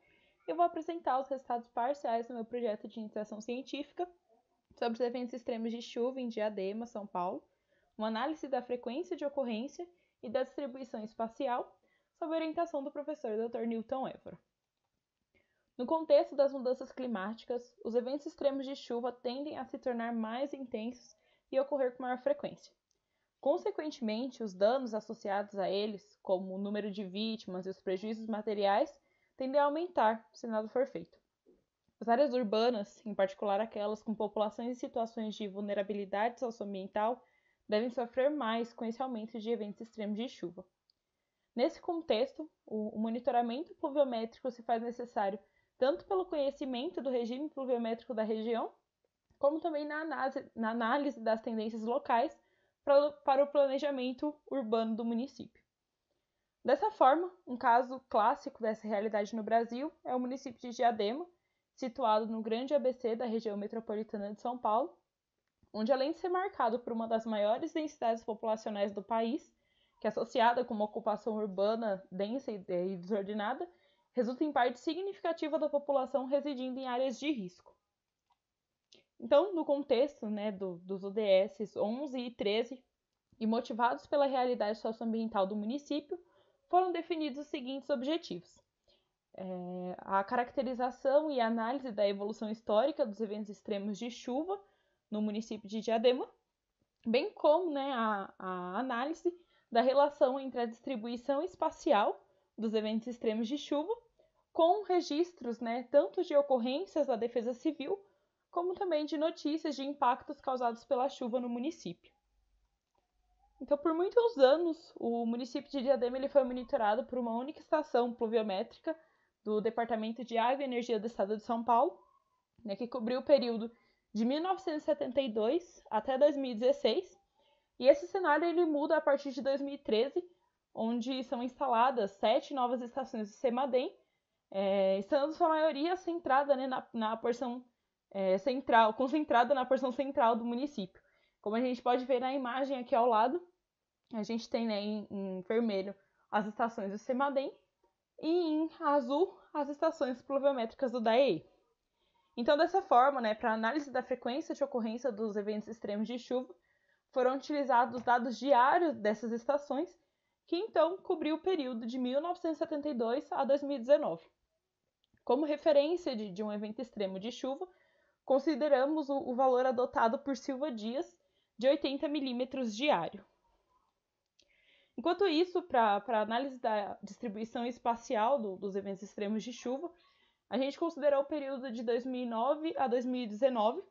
e eu vou apresentar os resultados parciais do meu projeto de iniciação científica sobre os eventos extremos de chuva em Diadema, São Paulo, uma análise da frequência de ocorrência e da distribuição espacial sob a orientação do professor Dr. Newton Évora. No contexto das mudanças climáticas, os eventos extremos de chuva tendem a se tornar mais intensos e ocorrer com maior frequência. Consequentemente, os danos associados a eles, como o número de vítimas e os prejuízos materiais, tendem a aumentar se nada for feito. As áreas urbanas, em particular aquelas com populações em situações de vulnerabilidade socioambiental, devem sofrer mais com esse aumento de eventos extremos de chuva. Nesse contexto, o monitoramento pluviométrico se faz necessário tanto pelo conhecimento do regime pluviométrico da região, como também na análise das tendências locais para o planejamento urbano do município. Dessa forma, um caso clássico dessa realidade no Brasil é o município de Diadema, situado no grande ABC da região metropolitana de São Paulo, onde, além de ser marcado por uma das maiores densidades populacionais do país, que é associada com uma ocupação urbana densa e desordenada, resulta em parte significativa da população residindo em áreas de risco. Então, no contexto dos ODS 11 e 13, e motivados pela realidade socioambiental do município, foram definidos os seguintes objetivos. A caracterização e análise da evolução histórica dos eventos extremos de chuva no município de Diadema, bem como a análise da relação entre a distribuição espacial dos eventos extremos de chuva com registros tanto de ocorrências da Defesa Civil, como também de notícias de impactos causados pela chuva no município. Então, por muitos anos, o município de Diadema ele foi monitorado por uma única estação pluviométrica do Departamento de Água e Energia do Estado de São Paulo, que cobriu o período de 1972 até 2016. E esse cenário ele muda a partir de 2013, onde são instaladas 7 novas estações de CEMADEM, sendo sua maioria centrada na porção central, concentrada na porção central do município. Como a gente pode ver na imagem aqui ao lado, a gente tem em vermelho as estações do CEMADEM e em azul as estações pluviométricas do DAEE. Então, dessa forma, para análise da frequência de ocorrência dos eventos extremos de chuva, foram utilizados dados diários dessas estações, que então cobriu o período de 1972 a 2019. Como referência de um evento extremo de chuva, consideramos o valor adotado por Silva Dias de 80 milímetros diário. Enquanto isso, para análise da distribuição espacial dos eventos extremos de chuva, a gente considerou o período de 2009 a 2019,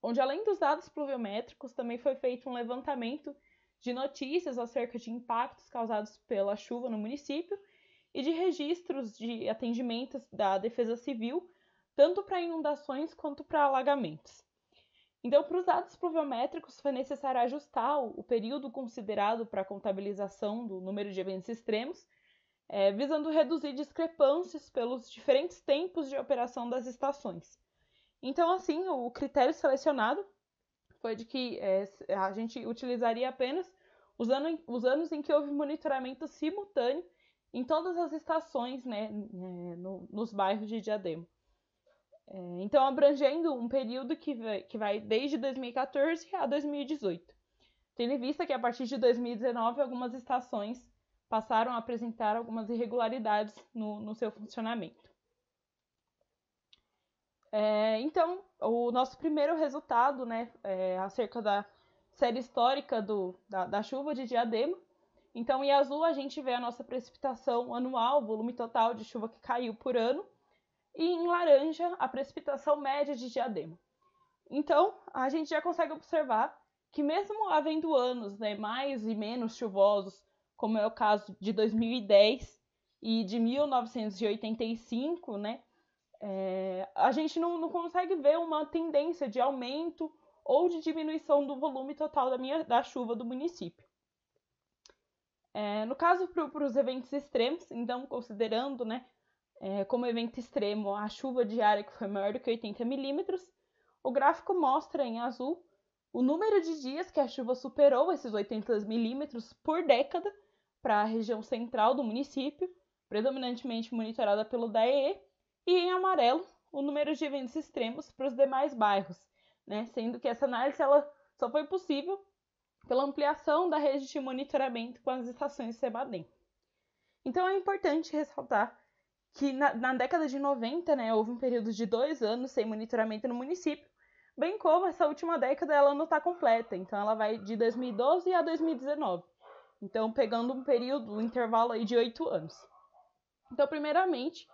onde, além dos dados pluviométricos, também foi feito um levantamento de notícias acerca de impactos causados pela chuva no município e de registros de atendimentos da Defesa Civil, tanto para inundações quanto para alagamentos. Então, para os dados pluviométricos, foi necessário ajustar o período considerado para a contabilização do número de eventos extremos, visando reduzir discrepâncias pelos diferentes tempos de operação das estações. Então, assim, o critério selecionado foi de que a gente utilizaria apenas os anos em que houve monitoramento simultâneo em todas as estações nos bairros de Diadema. Então, abrangendo um período que vai desde 2014 a 2018. Tendo em vista que, a partir de 2019, algumas estações passaram a apresentar algumas irregularidades no seu funcionamento. Então, o nosso primeiro resultado acerca da série histórica da chuva de Diadema. Então, em azul, a gente vê a nossa precipitação anual, volume total de chuva que caiu por ano, e em laranja, a precipitação média de Diadema. Então, a gente já consegue observar que, mesmo havendo anos mais e menos chuvosos, como é o caso de 2010 e de 1985, a gente não consegue ver uma tendência de aumento ou de diminuição do volume total da chuva do município. No caso, para os eventos extremos, então, considerando como evento extremo a chuva diária que foi maior do que 80 milímetros, o gráfico mostra em azul o número de dias que a chuva superou esses 80 milímetros por década para a região central do município, predominantemente monitorada pelo DAEE, e em amarelo o número de eventos extremos para os demais bairros, sendo que essa análise ela só foi possível pela ampliação da rede de monitoramento com as estações CEMADEM. Então é importante ressaltar que na década de 90, houve um período de 2 anos sem monitoramento no município, bem como essa última década ela não está completa, então ela vai de 2012 a 2019. Então, pegando um intervalo aí de 8 anos. Então, primeiramente,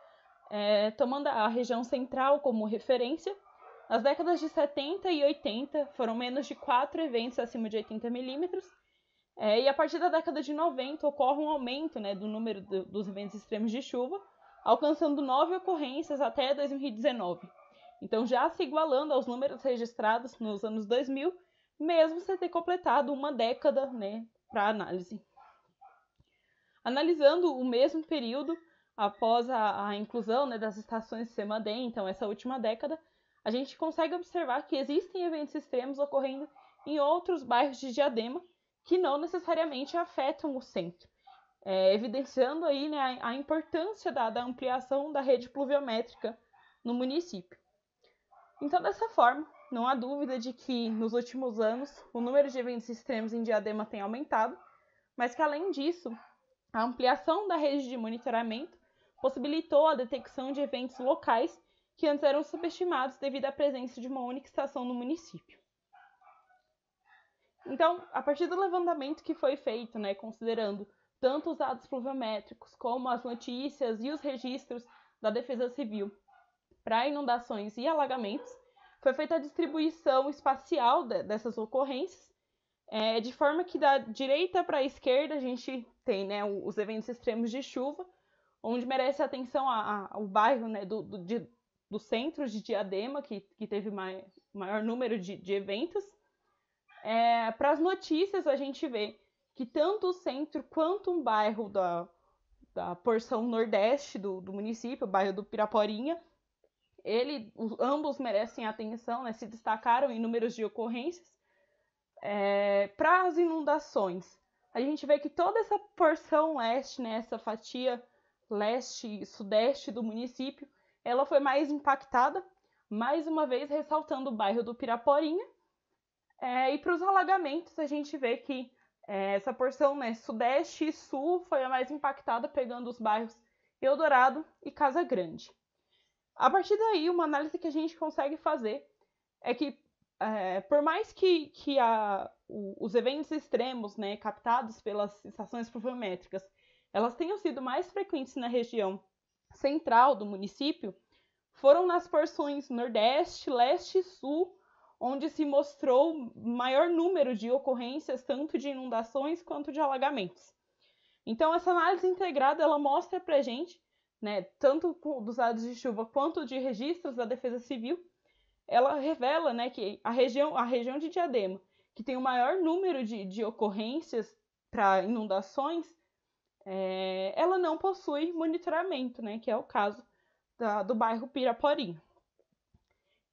tomando a região central como referência, nas décadas de 70 e 80 foram menos de 4 eventos acima de 80 milímetros, e a partir da década de 90 ocorre um aumento do número dos eventos extremos de chuva, alcançando 9 ocorrências até 2019. Então, já se igualando aos números registrados nos anos 2000, mesmo sem ter completado uma década, né, para análise. Analisando o mesmo período, após a inclusão, né, das estações CEMADEM, então essa última década, a gente consegue observar que existem eventos extremos ocorrendo em outros bairros de Diadema que não necessariamente afetam o centro, evidenciando aí, né, a importância da ampliação da rede pluviométrica no município. Então, dessa forma, não há dúvida de que nos últimos anos o número de eventos extremos em Diadema tem aumentado, mas que além disso, a ampliação da rede de monitoramento possibilitou a detecção de eventos locais que antes eram subestimados devido à presença de uma única estação no município. Então, a partir do levantamento que foi feito, né, considerando tanto os dados pluviométricos como as notícias e os registros da Defesa Civil para inundações e alagamentos, foi feita a distribuição espacial dessas ocorrências, de forma que da direita para a esquerda a gente tem, né, os eventos extremos de chuva, onde merece atenção ao bairro, né, do centro de Diadema, que teve maior número de eventos. Para as notícias, a gente vê que tanto o centro quanto um bairro da porção nordeste do município, o bairro do Piraporinha, ambos merecem atenção, né, se destacaram em números de ocorrências. Para as inundações, a gente vê que toda essa porção leste, né, essa fatia leste e sudeste do município, ela foi mais impactada, mais uma vez ressaltando o bairro do Piraporinha. E para os alagamentos, a gente vê que essa porção, né, sudeste e sul foi a mais impactada, pegando os bairros Eldorado e Casa Grande. A partir daí, uma análise que a gente consegue fazer é que, por mais que os eventos extremos, né, captados pelas estações pluviométricas, elas tenham sido mais frequentes na região central do município, foram nas porções nordeste, leste e sul, onde se mostrou maior número de ocorrências, tanto de inundações quanto de alagamentos. Então, essa análise integrada, ela mostra pra gente, né, tanto dos dados de chuva quanto de registros da Defesa Civil, ela revela, né, que a região de Diadema, que tem o maior número de ocorrências para inundações, ela não possui monitoramento, né, que é o caso do bairro Piraporinha.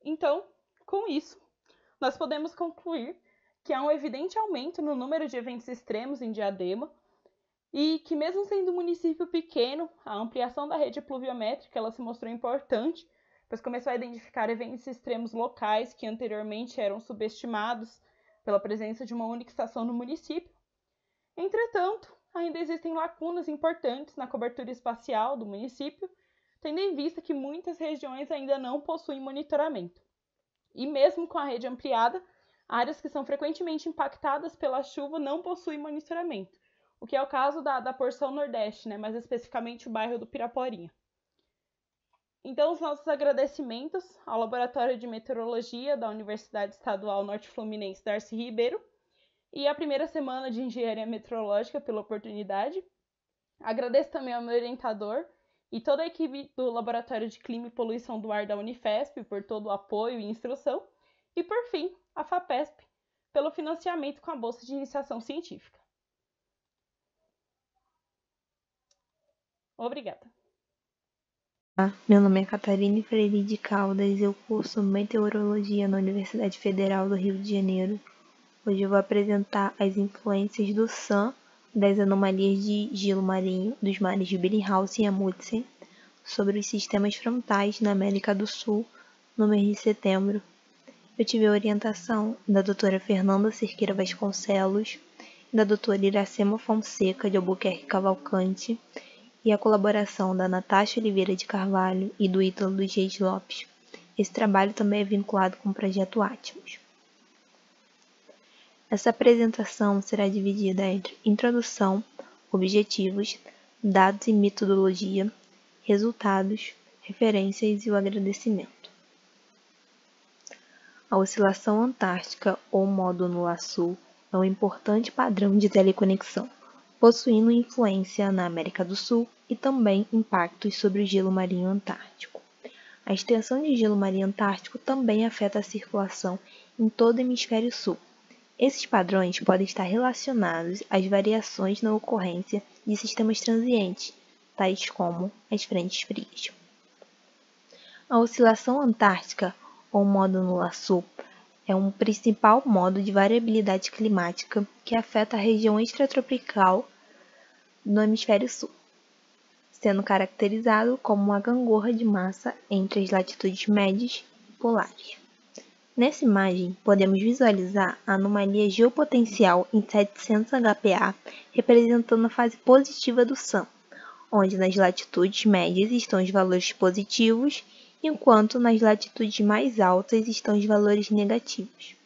Então, com isso, nós podemos concluir que há um evidente aumento no número de eventos extremos em Diadema e que, mesmo sendo um município pequeno, a ampliação da rede pluviométrica ela se mostrou importante, pois começou a identificar eventos extremos locais que anteriormente eram subestimados pela presença de uma única estação no município. Entretanto, ainda existem lacunas importantes na cobertura espacial do município, tendo em vista que muitas regiões ainda não possuem monitoramento. E mesmo com a rede ampliada, áreas que são frequentemente impactadas pela chuva não possuem monitoramento, o que é o caso da porção nordeste, né, mais especificamente o bairro do Piraporinha. Então, os nossos agradecimentos ao Laboratório de Meteorologia da Universidade Estadual Norte Fluminense Darcy Ribeiro e à primeira semana de Engenharia Meteorológica pela oportunidade. Agradeço também ao meu orientador e toda a equipe do Laboratório de Clima e Poluição do Ar da Unifesp por todo o apoio e instrução. E, por fim, a FAPESP pelo financiamento com a Bolsa de Iniciação Científica. Obrigada. Meu nome é Catarina Freire de Caldas e eu curso Meteorologia na Universidade Federal do Rio de Janeiro. Hoje eu vou apresentar as influências do SAM, das anomalias de gelo marinho, dos mares de Billinghausen e Amundsen, sobre os sistemas frontais na América do Sul no mês de setembro. Eu tive a orientação da doutora Fernanda Cerqueira Vasconcelos e da doutora Iracema Fonseca de Albuquerque Cavalcante e a colaboração da Natasha Oliveira de Carvalho e do Ítalo dos Reis Lopes. Esse trabalho também é vinculado com o projeto Atmos. Essa apresentação será dividida entre introdução, objetivos, dados e metodologia, resultados, referências e o agradecimento. A oscilação antártica ou modo Nula-Sul é um importante padrão de teleconexão, possuindo influência na América do Sul e também impactos sobre o gelo marinho antártico. A A extensão de gelo marinho antártico também afeta a circulação em todo o hemisfério sul. Esses padrões podem estar relacionados às variações na ocorrência de sistemas transientes, tais como as frentes frias. A oscilação antártica, ou modo Nula-Sul, é um principal modo de variabilidade climática que afeta a região extratropical no hemisfério sul, sendo caracterizado como uma gangorra de massa entre as latitudes médias e polares. Nessa imagem, podemos visualizar a anomalia geopotencial em 700 HPa, representando a fase positiva do Sun, onde nas latitudes médias estão os valores positivos, enquanto nas latitudes mais altas estão os valores negativos.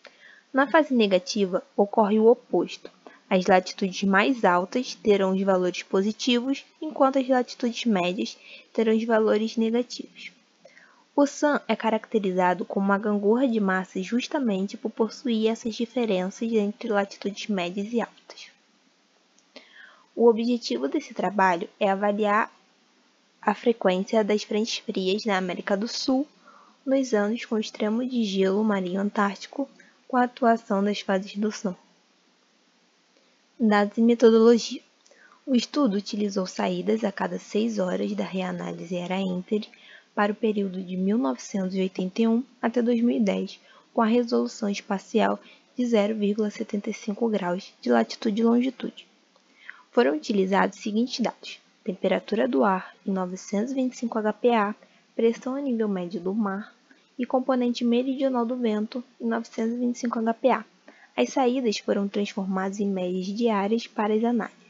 Na fase negativa, ocorre o oposto. As latitudes mais altas terão os valores positivos, enquanto as latitudes médias terão os valores negativos. O Sun é caracterizado como uma gangorra de massa justamente por possuir essas diferenças entre latitudes médias e altas. O objetivo desse trabalho é avaliar a frequência das frentes frias na América do Sul nos anos com extremo de gelo marinho antártico com a atuação das fases do Sun. Dados e metodologia. O estudo utilizou saídas a cada 6 horas da reanálise Era-Inter para o período de 1981 até 2010, com a resolução espacial de 0,75 graus de latitude e longitude. Foram utilizados os seguintes dados: temperatura do ar em 925 HPa, pressão a nível médio do mar e componente meridional do vento em 925 HPa. As saídas foram transformadas em médias diárias para as análises.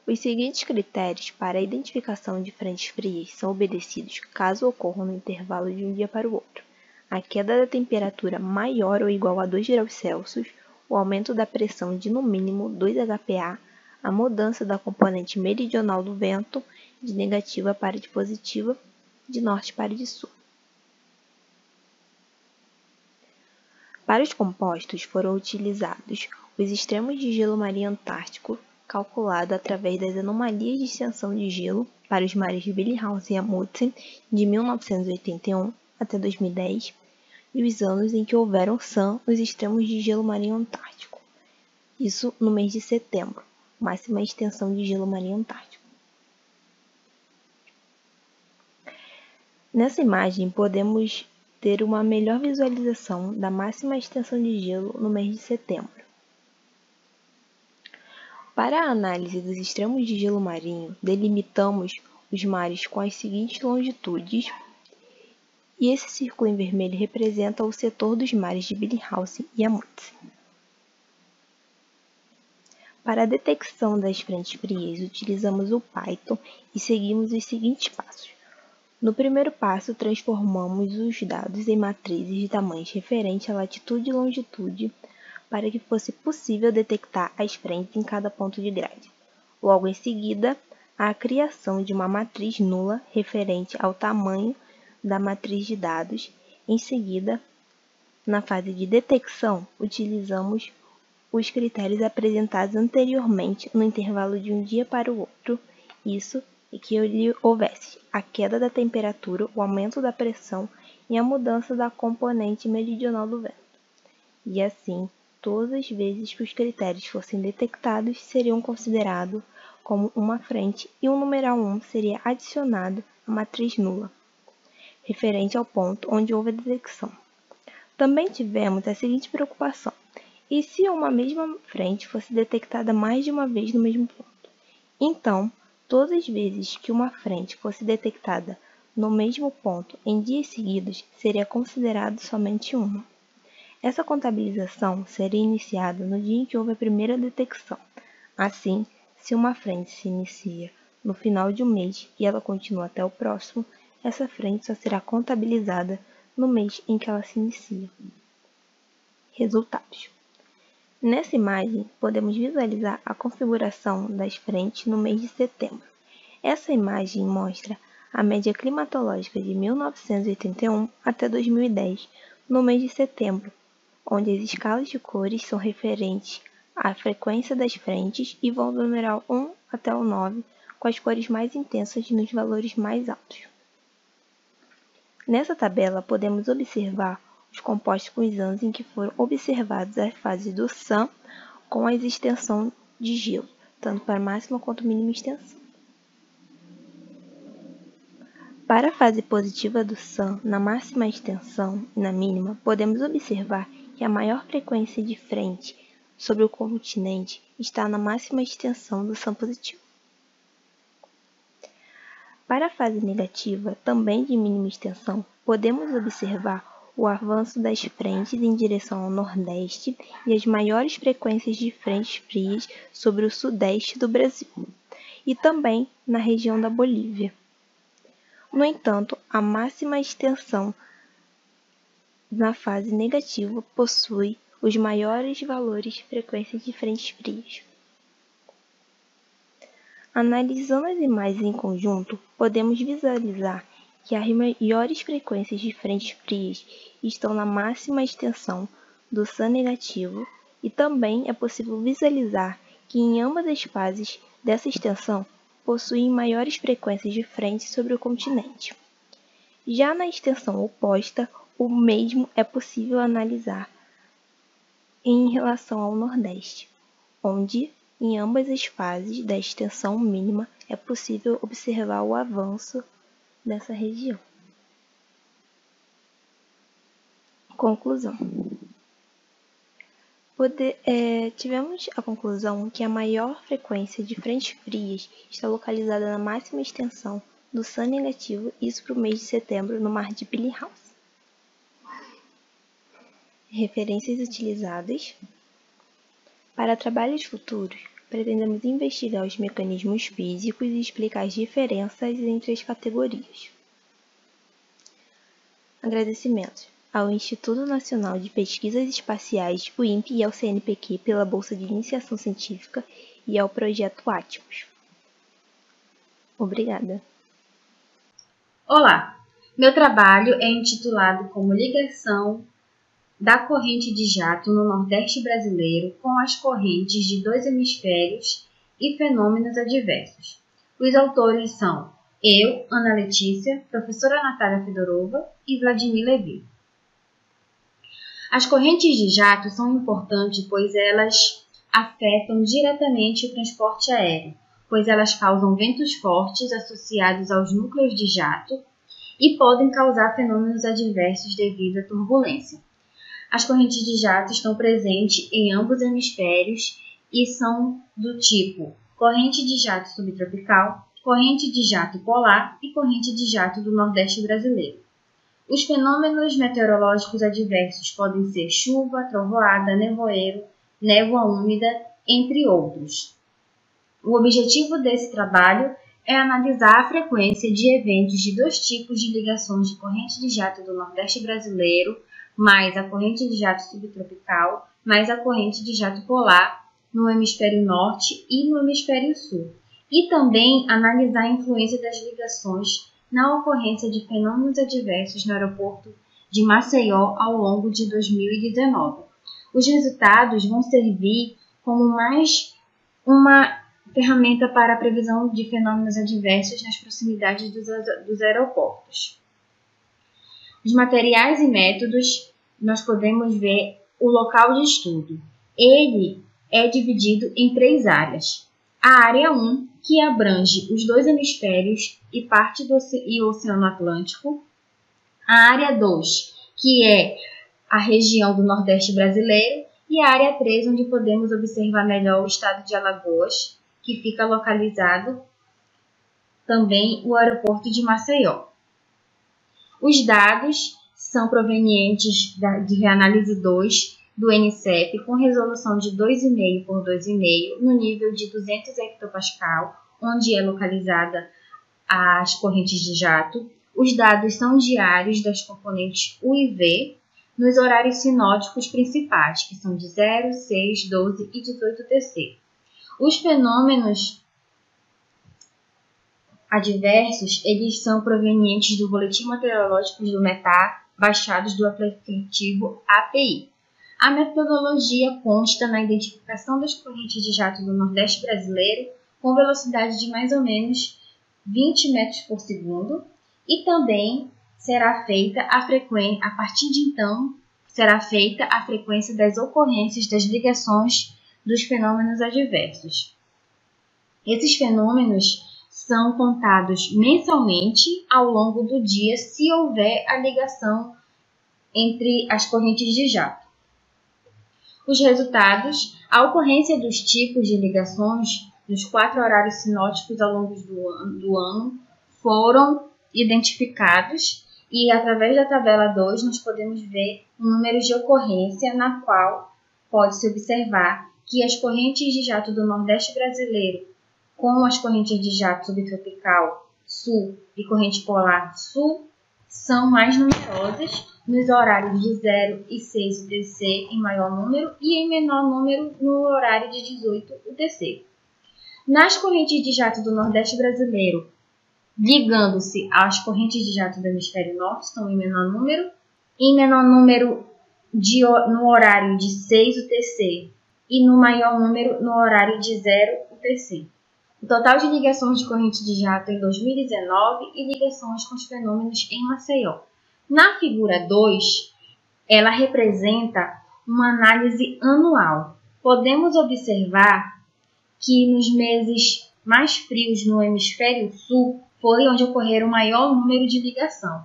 Os seguintes critérios para a identificação de frentes frias são obedecidos caso ocorram no intervalo de um dia para o outro: a queda da temperatura maior ou igual a 2 graus Celsius, o aumento da pressão de no mínimo 2 HPa, a mudança da componente meridional do vento, de negativa para de positiva, de norte para de sul. Para os compostos foram utilizados os extremos de gelo marinho antártico, calculado através das anomalias de extensão de gelo para os mares de Billinghausen e Amundsen de 1981 até 2010 e os anos em que houveram Sun nos extremos de gelo marinho antártico. Isso no mês de setembro, máxima extensão de gelo marinho antártico. Nessa imagem podemos ter uma melhor visualização da máxima extensão de gelo no mês de setembro. Para a análise dos extremos de gelo marinho, delimitamos os mares com as seguintes longitudes, e esse círculo em vermelho representa o setor dos mares de Billinghausen e Amundsen. Para a detecção das frentes frias, utilizamos o Python e seguimos os seguintes passos. No primeiro passo, transformamos os dados em matrizes de tamanhos referentes à latitude e longitude para que fosse possível detectar as frentes em cada ponto de grade. Logo em seguida, a criação de uma matriz nula referente ao tamanho da matriz de dados. Em seguida, na fase de detecção, utilizamos os critérios apresentados anteriormente no intervalo de um dia para o outro, isso e que houvesse a queda da temperatura, o aumento da pressão e a mudança da componente meridional do vento. E assim, todas as vezes que os critérios fossem detectados, seriam considerados como uma frente e o numeral 1 seria adicionado à matriz nula, referente ao ponto onde houve a detecção. Também tivemos a seguinte preocupação: e se uma mesma frente fosse detectada mais de uma vez no mesmo ponto? Então, todas as vezes que uma frente fosse detectada no mesmo ponto em dias seguidos, seria considerado somente uma. Essa contabilização seria iniciada no dia em que houve a primeira detecção. Assim, se uma frente se inicia no final de um mês e ela continua até o próximo, essa frente só será contabilizada no mês em que ela se inicia. Resultados. Nessa imagem, podemos visualizar a configuração das frentes no mês de setembro. Essa imagem mostra a média climatológica de 1981 até 2010, no mês de setembro, onde as escalas de cores são referentes à frequência das frentes e vão do numeral 1 até o 9, com as cores mais intensas nos valores mais altos. Nessa tabela, podemos observar os compostos com os anos em que foram observadas as fases do SAM com a extensão de gelo, tanto para máxima quanto mínima extensão. Para a fase positiva do SAM, na máxima extensão e na mínima, podemos observar que a maior frequência de frente sobre o continente está na máxima extensão do SAM positivo. Para a fase negativa, também de mínima extensão, podemos observar o avanço das frentes em direção ao nordeste e as maiores frequências de frentes frias sobre o sudeste do Brasil, e também na região da Bolívia. No entanto, a máxima extensão na fase negativa possui os maiores valores de frequência de frentes frias. Analisando as imagens em conjunto, podemos visualizar que as maiores frequências de frentes frias estão na máxima extensão do SAM negativo e também é possível visualizar que em ambas as fases dessa extensão possuem maiores frequências de frente sobre o continente. Já na extensão oposta, o mesmo é possível analisar em relação ao Nordeste, onde em ambas as fases da extensão mínima é possível observar o avanço dessa região. Conclusão. Tivemos a conclusão que a maior frequência de frentes frias está localizada na máxima extensão do SAM negativo, isso para o mês de setembro, no mar de Billinghausen. Referências utilizadas. Para trabalhos futuros, pretendemos investigar os mecanismos físicos e explicar as diferenças entre as categorias. Agradecimentos ao Instituto Nacional de Pesquisas Espaciais, o INPE, e ao CNPq pela Bolsa de Iniciação Científica e ao Projeto Atmos. Obrigada. Olá, meu trabalho é intitulado como Ligação da corrente de jato no Nordeste brasileiro com as correntes de dois hemisférios e fenômenos adversos. Os autores são eu, Ana Letícia, professora Natália Fedorova e Vladimir Levi. As correntes de jato são importantes pois elas afetam diretamente o transporte aéreo, pois elas causam ventos fortes associados aos núcleos de jato e podem causar fenômenos adversos devido à turbulência. As correntes de jato estão presentes em ambos os hemisférios e são do tipo corrente de jato subtropical, corrente de jato polar e corrente de jato do Nordeste brasileiro. Os fenômenos meteorológicos adversos podem ser chuva, trovoada, nevoeiro, névoa úmida, entre outros. O objetivo desse trabalho é analisar a frequência de eventos de dois tipos de ligações de corrente de jato do Nordeste brasileiro, mais a corrente de jato subtropical, mais a corrente de jato polar no hemisfério norte e no hemisfério sul. E também analisar a influência das ligações na ocorrência de fenômenos adversos no aeroporto de Maceió ao longo de 2019. Os resultados vão servir como mais uma ferramenta para a previsão de fenômenos adversos nas proximidades dos aeroportos. Os materiais e métodos, nós podemos ver o local de estudo. Ele é dividido em 3 áreas. A área 1, que abrange os 2 hemisférios e parte do Oceano Atlântico. A área 2, que é a região do Nordeste brasileiro. E a área 3, onde podemos observar melhor o estado de Alagoas, que fica localizado também o aeroporto de Maceió. Os dados são provenientes de reanálise 2 do NCEP com resolução de 2,5 por 2,5 no nível de 200 hectopascal, onde é localizada as correntes de jato. Os dados são diários das componentes U e V nos horários sinóticos principais, que são de 0, 6, 12 e 18 TC. Os fenômenos adversos, eles são provenientes do Boletim Meteorológico do METAR, baixados do aplicativo API. A metodologia consta na identificação das correntes de jato do Nordeste brasileiro com velocidade de mais ou menos 20 metros por segundo e também será feita a partir de então será feita a frequência das ocorrências das ligações dos fenômenos adversos. Esses fenômenos são contados mensalmente ao longo do dia se houver a ligação entre as correntes de jato. Os resultados, a ocorrência dos tipos de ligações nos 4 horários sinóticos ao longo do ano foram identificados e, através da tabela 2, nós podemos ver o número de ocorrência na qual pode-se observar que as correntes de jato do Nordeste brasileiro, com as correntes de jato subtropical Sul e corrente polar Sul, são mais numerosas nos horários de 0 e 6 UTC em maior número e em menor número no horário de 18 UTC. Nas correntes de jato do Nordeste brasileiro, ligando-se às correntes de jato do hemisfério norte, estão em menor número no horário de 6 UTC e no maior número no horário de 0 UTC. O total de ligações de corrente de jato em 2019 e ligações com os fenômenos em Maceió. Na figura 2, ela representa uma análise anual. Podemos observar que nos meses mais frios no hemisfério sul foi onde ocorreu o maior número de ligação.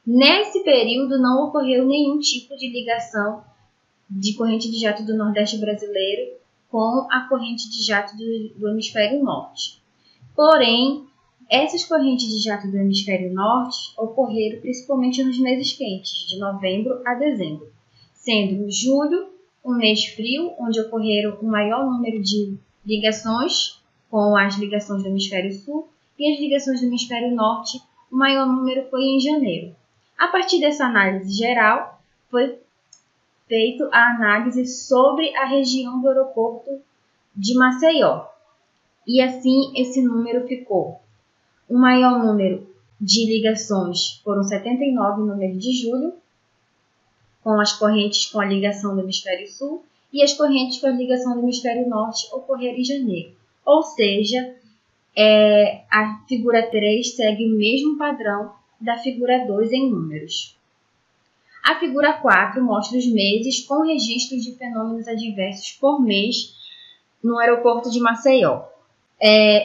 Nesse período não ocorreu nenhum tipo de ligação de corrente de jato do Nordeste brasileiro com a corrente de jato do hemisfério norte. Porém, essas correntes de jato do hemisfério norte ocorreram principalmente nos meses quentes, de novembro a dezembro, sendo julho um mês frio, onde ocorreram o maior número de ligações com as ligações do hemisfério sul, e as ligações do hemisfério norte, o maior número foi em janeiro. A partir dessa análise geral, foi feita a análise sobre a região do aeroporto de Maceió. E assim esse número ficou. O maior número de ligações foram 79 no mês de julho, com as correntes com a ligação do hemisfério sul, e as correntes com a ligação do hemisfério norte ocorreram em janeiro. Ou seja, a figura 3 segue o mesmo padrão da figura 2 em números. A figura 4 mostra os meses com registros de fenômenos adversos por mês no aeroporto de Maceió.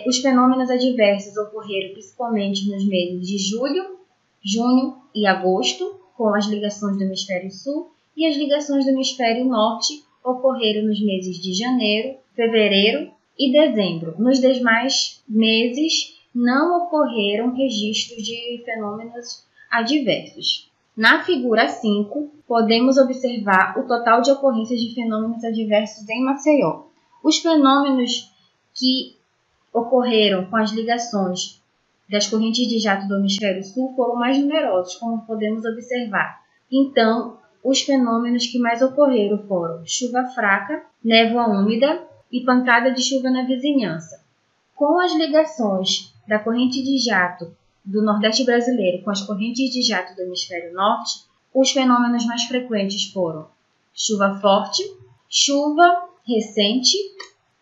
Os fenômenos adversos ocorreram principalmente nos meses de julho, junho e agosto, com as ligações do hemisfério sul, e as ligações do hemisfério norte ocorreram nos meses de janeiro, fevereiro e dezembro. Nos demais meses não ocorreram registros de fenômenos adversos. Na figura 5, podemos observar o total de ocorrências de fenômenos adversos em Maceió. Os fenômenos que ocorreram com as ligações das correntes de jato do hemisfério sul foram mais numerosos, como podemos observar. Então, os fenômenos que mais ocorreram foram chuva fraca, névoa úmida e pancada de chuva na vizinhança. Com as ligações da corrente de jato do Nordeste brasileiro com as correntes de jato do hemisfério norte, os fenômenos mais frequentes foram chuva forte, chuva recente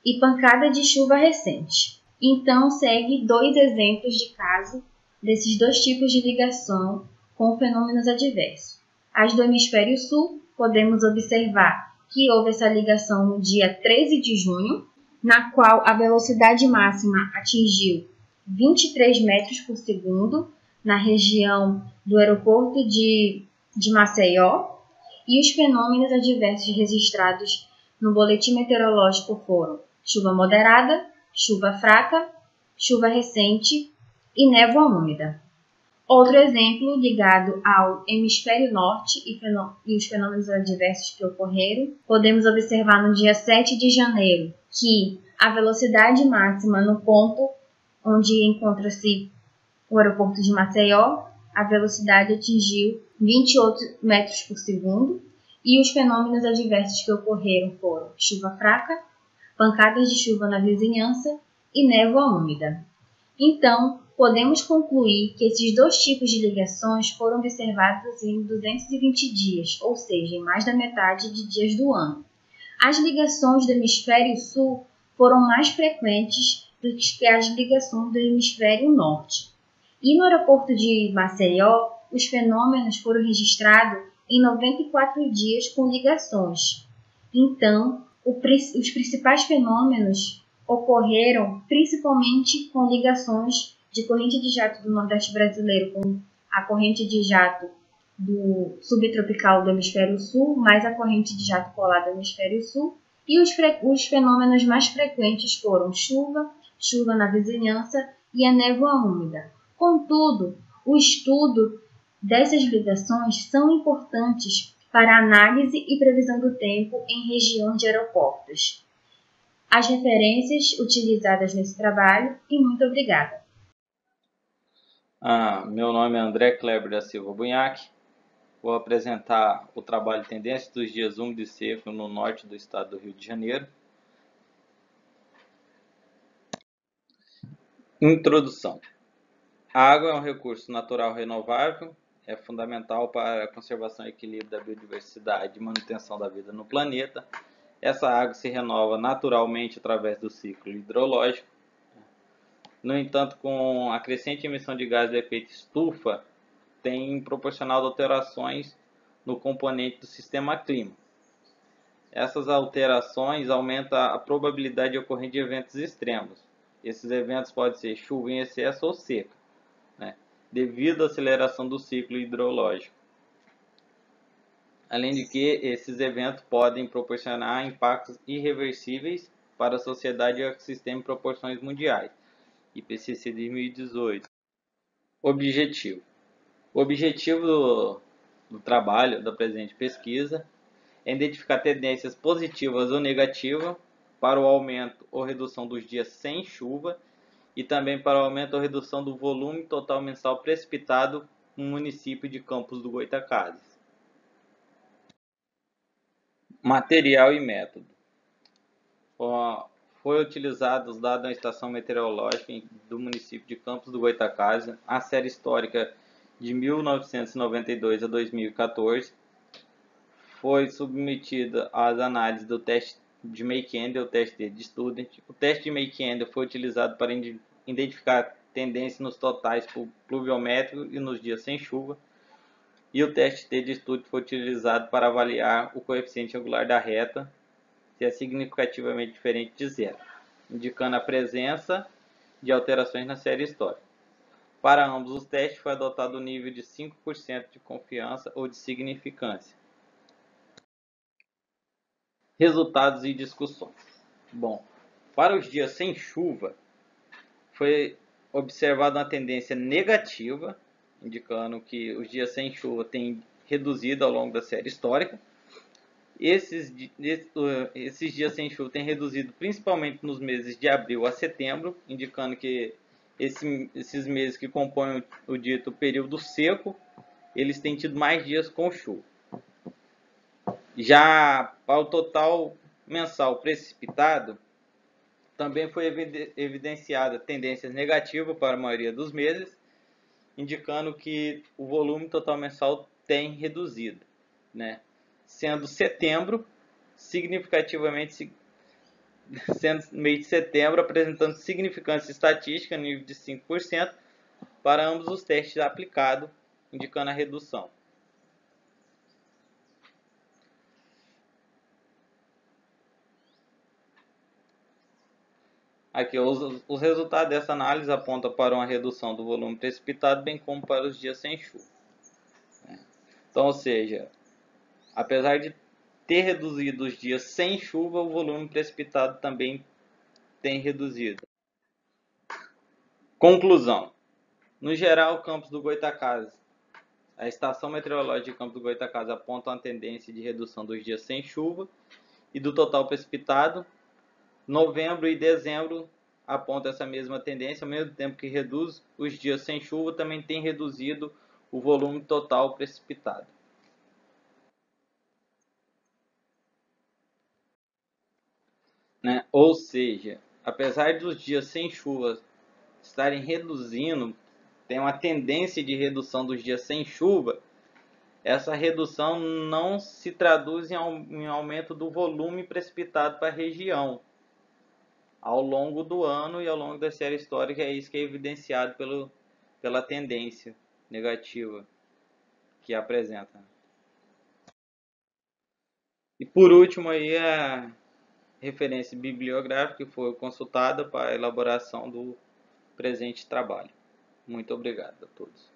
e pancada de chuva recente. Então, segue 2 exemplos de caso desses 2 tipos de ligação com fenômenos adversos. As do hemisfério sul, podemos observar que houve essa ligação no dia 13 de junho, na qual a velocidade máxima atingiu 23 metros por segundo na região do aeroporto de Maceió, e os fenômenos adversos registrados no boletim meteorológico foram chuva moderada, chuva fraca, chuva recente e névoa úmida. Outro exemplo ligado ao hemisfério norte e os fenômenos adversos que ocorreram, podemos observar no dia 7 de janeiro que a velocidade máxima no ponto onde encontra-se o aeroporto de Maceió, a velocidade atingiu 28 metros por segundo, e os fenômenos adversos que ocorreram foram chuva fraca, pancadas de chuva na vizinhança e névoa úmida. Então, podemos concluir que esses 2 tipos de ligações foram observados em 220 dias, ou seja, em mais da metade de dias do ano. As ligações do hemisfério sul foram mais frequentes do que as ligações do hemisfério norte. E no aeroporto de Maceió, os fenômenos foram registrados em 94 dias com ligações. Então, os principais fenômenos ocorreram principalmente com ligações de corrente de jato do Nordeste brasileiro com a corrente de jato do subtropical do hemisfério sul, mais a corrente de jato polar do hemisfério sul, e os fenômenos mais frequentes foram chuva na vizinhança e a névoa úmida. Contudo, o estudo dessas ligações são importantes para análise e previsão do tempo em região de aeroportos. As referências utilizadas nesse trabalho e muito obrigada. Meu nome é André Kleber da Silva Bunhac. Vou apresentar o trabalho Tendência dos dias úmidos e secos no norte do estado do Rio de Janeiro. Introdução. A água é um recurso natural renovável, é fundamental para a conservação e equilíbrio da biodiversidade e manutenção da vida no planeta. Essa água se renova naturalmente através do ciclo hidrológico. No entanto, com a crescente emissão de gases de efeito estufa, tem proporcionado alterações no componente do sistema clima. Essas alterações aumentam a probabilidade de ocorrer de eventos extremos. Esses eventos podem ser chuva em excesso ou seca, devido à aceleração do ciclo hidrológico. Além de que esses eventos podem proporcionar impactos irreversíveis para a sociedade e o ecossistema em proporções mundiais. IPCC 2018. Objetivo. O objetivo do trabalho da presente pesquisa é identificar tendências positivas ou negativas para o aumento ou redução dos dias sem chuva e também para o aumento ou redução do volume total mensal precipitado no município de Campos do Goytacazes. Material e método. Foi utilizado os dados da estação meteorológica do município de Campos do Goytacazes, a série histórica de 1992 a 2014. Foi submetida às análises do teste de Maykander, o teste de Student. O teste de Maykander foi utilizado para identificar tendência nos totais pluviométricos e nos dias sem chuva. E o teste T de Student foi utilizado para avaliar o coeficiente angular da reta, se é significativamente diferente de zero, indicando a presença de alterações na série histórica. Para ambos os testes foi adotado o nível de 5% de confiança ou de significância. Resultados e discussões. Bom, para os dias sem chuva, foi observada uma tendência negativa, indicando que os dias sem chuva têm reduzido ao longo da série histórica. Esses dias sem chuva têm reduzido principalmente nos meses de abril a setembro, indicando que esses meses que compõem o dito período seco, eles têm tido mais dias com chuva. Já para o total mensal precipitado, também foi evidenciada tendências negativas para a maioria dos meses, indicando que o volume total mensal tem reduzido, sendo setembro significativamente, sendo mês de setembro apresentando significância estatística no nível de 5% para ambos os testes aplicados, indicando a redução. Aqui, os resultados dessa análise apontam para uma redução do volume precipitado, bem como para os dias sem chuva. Então, ou seja, apesar de ter reduzido os dias sem chuva, o volume precipitado também tem reduzido. Conclusão. No geral, Campos do Goytacazes, a estação meteorológica de Campos do Goytacazes aponta uma tendência de redução dos dias sem chuva e do total precipitado. Novembro e dezembro apontam essa mesma tendência, ao mesmo tempo que reduz os dias sem chuva, também tem reduzido o volume total precipitado. Ou seja, apesar dos dias sem chuva estarem reduzindo, tem uma tendência de redução dos dias sem chuva, essa redução não se traduz em aumento do volume precipitado para a região. Ao longo do ano e ao longo da série histórica, é isso que é evidenciado pela tendência negativa que apresenta. E por último aí a referência bibliográfica que foi consultada para a elaboração do presente trabalho. Muito obrigado a todos.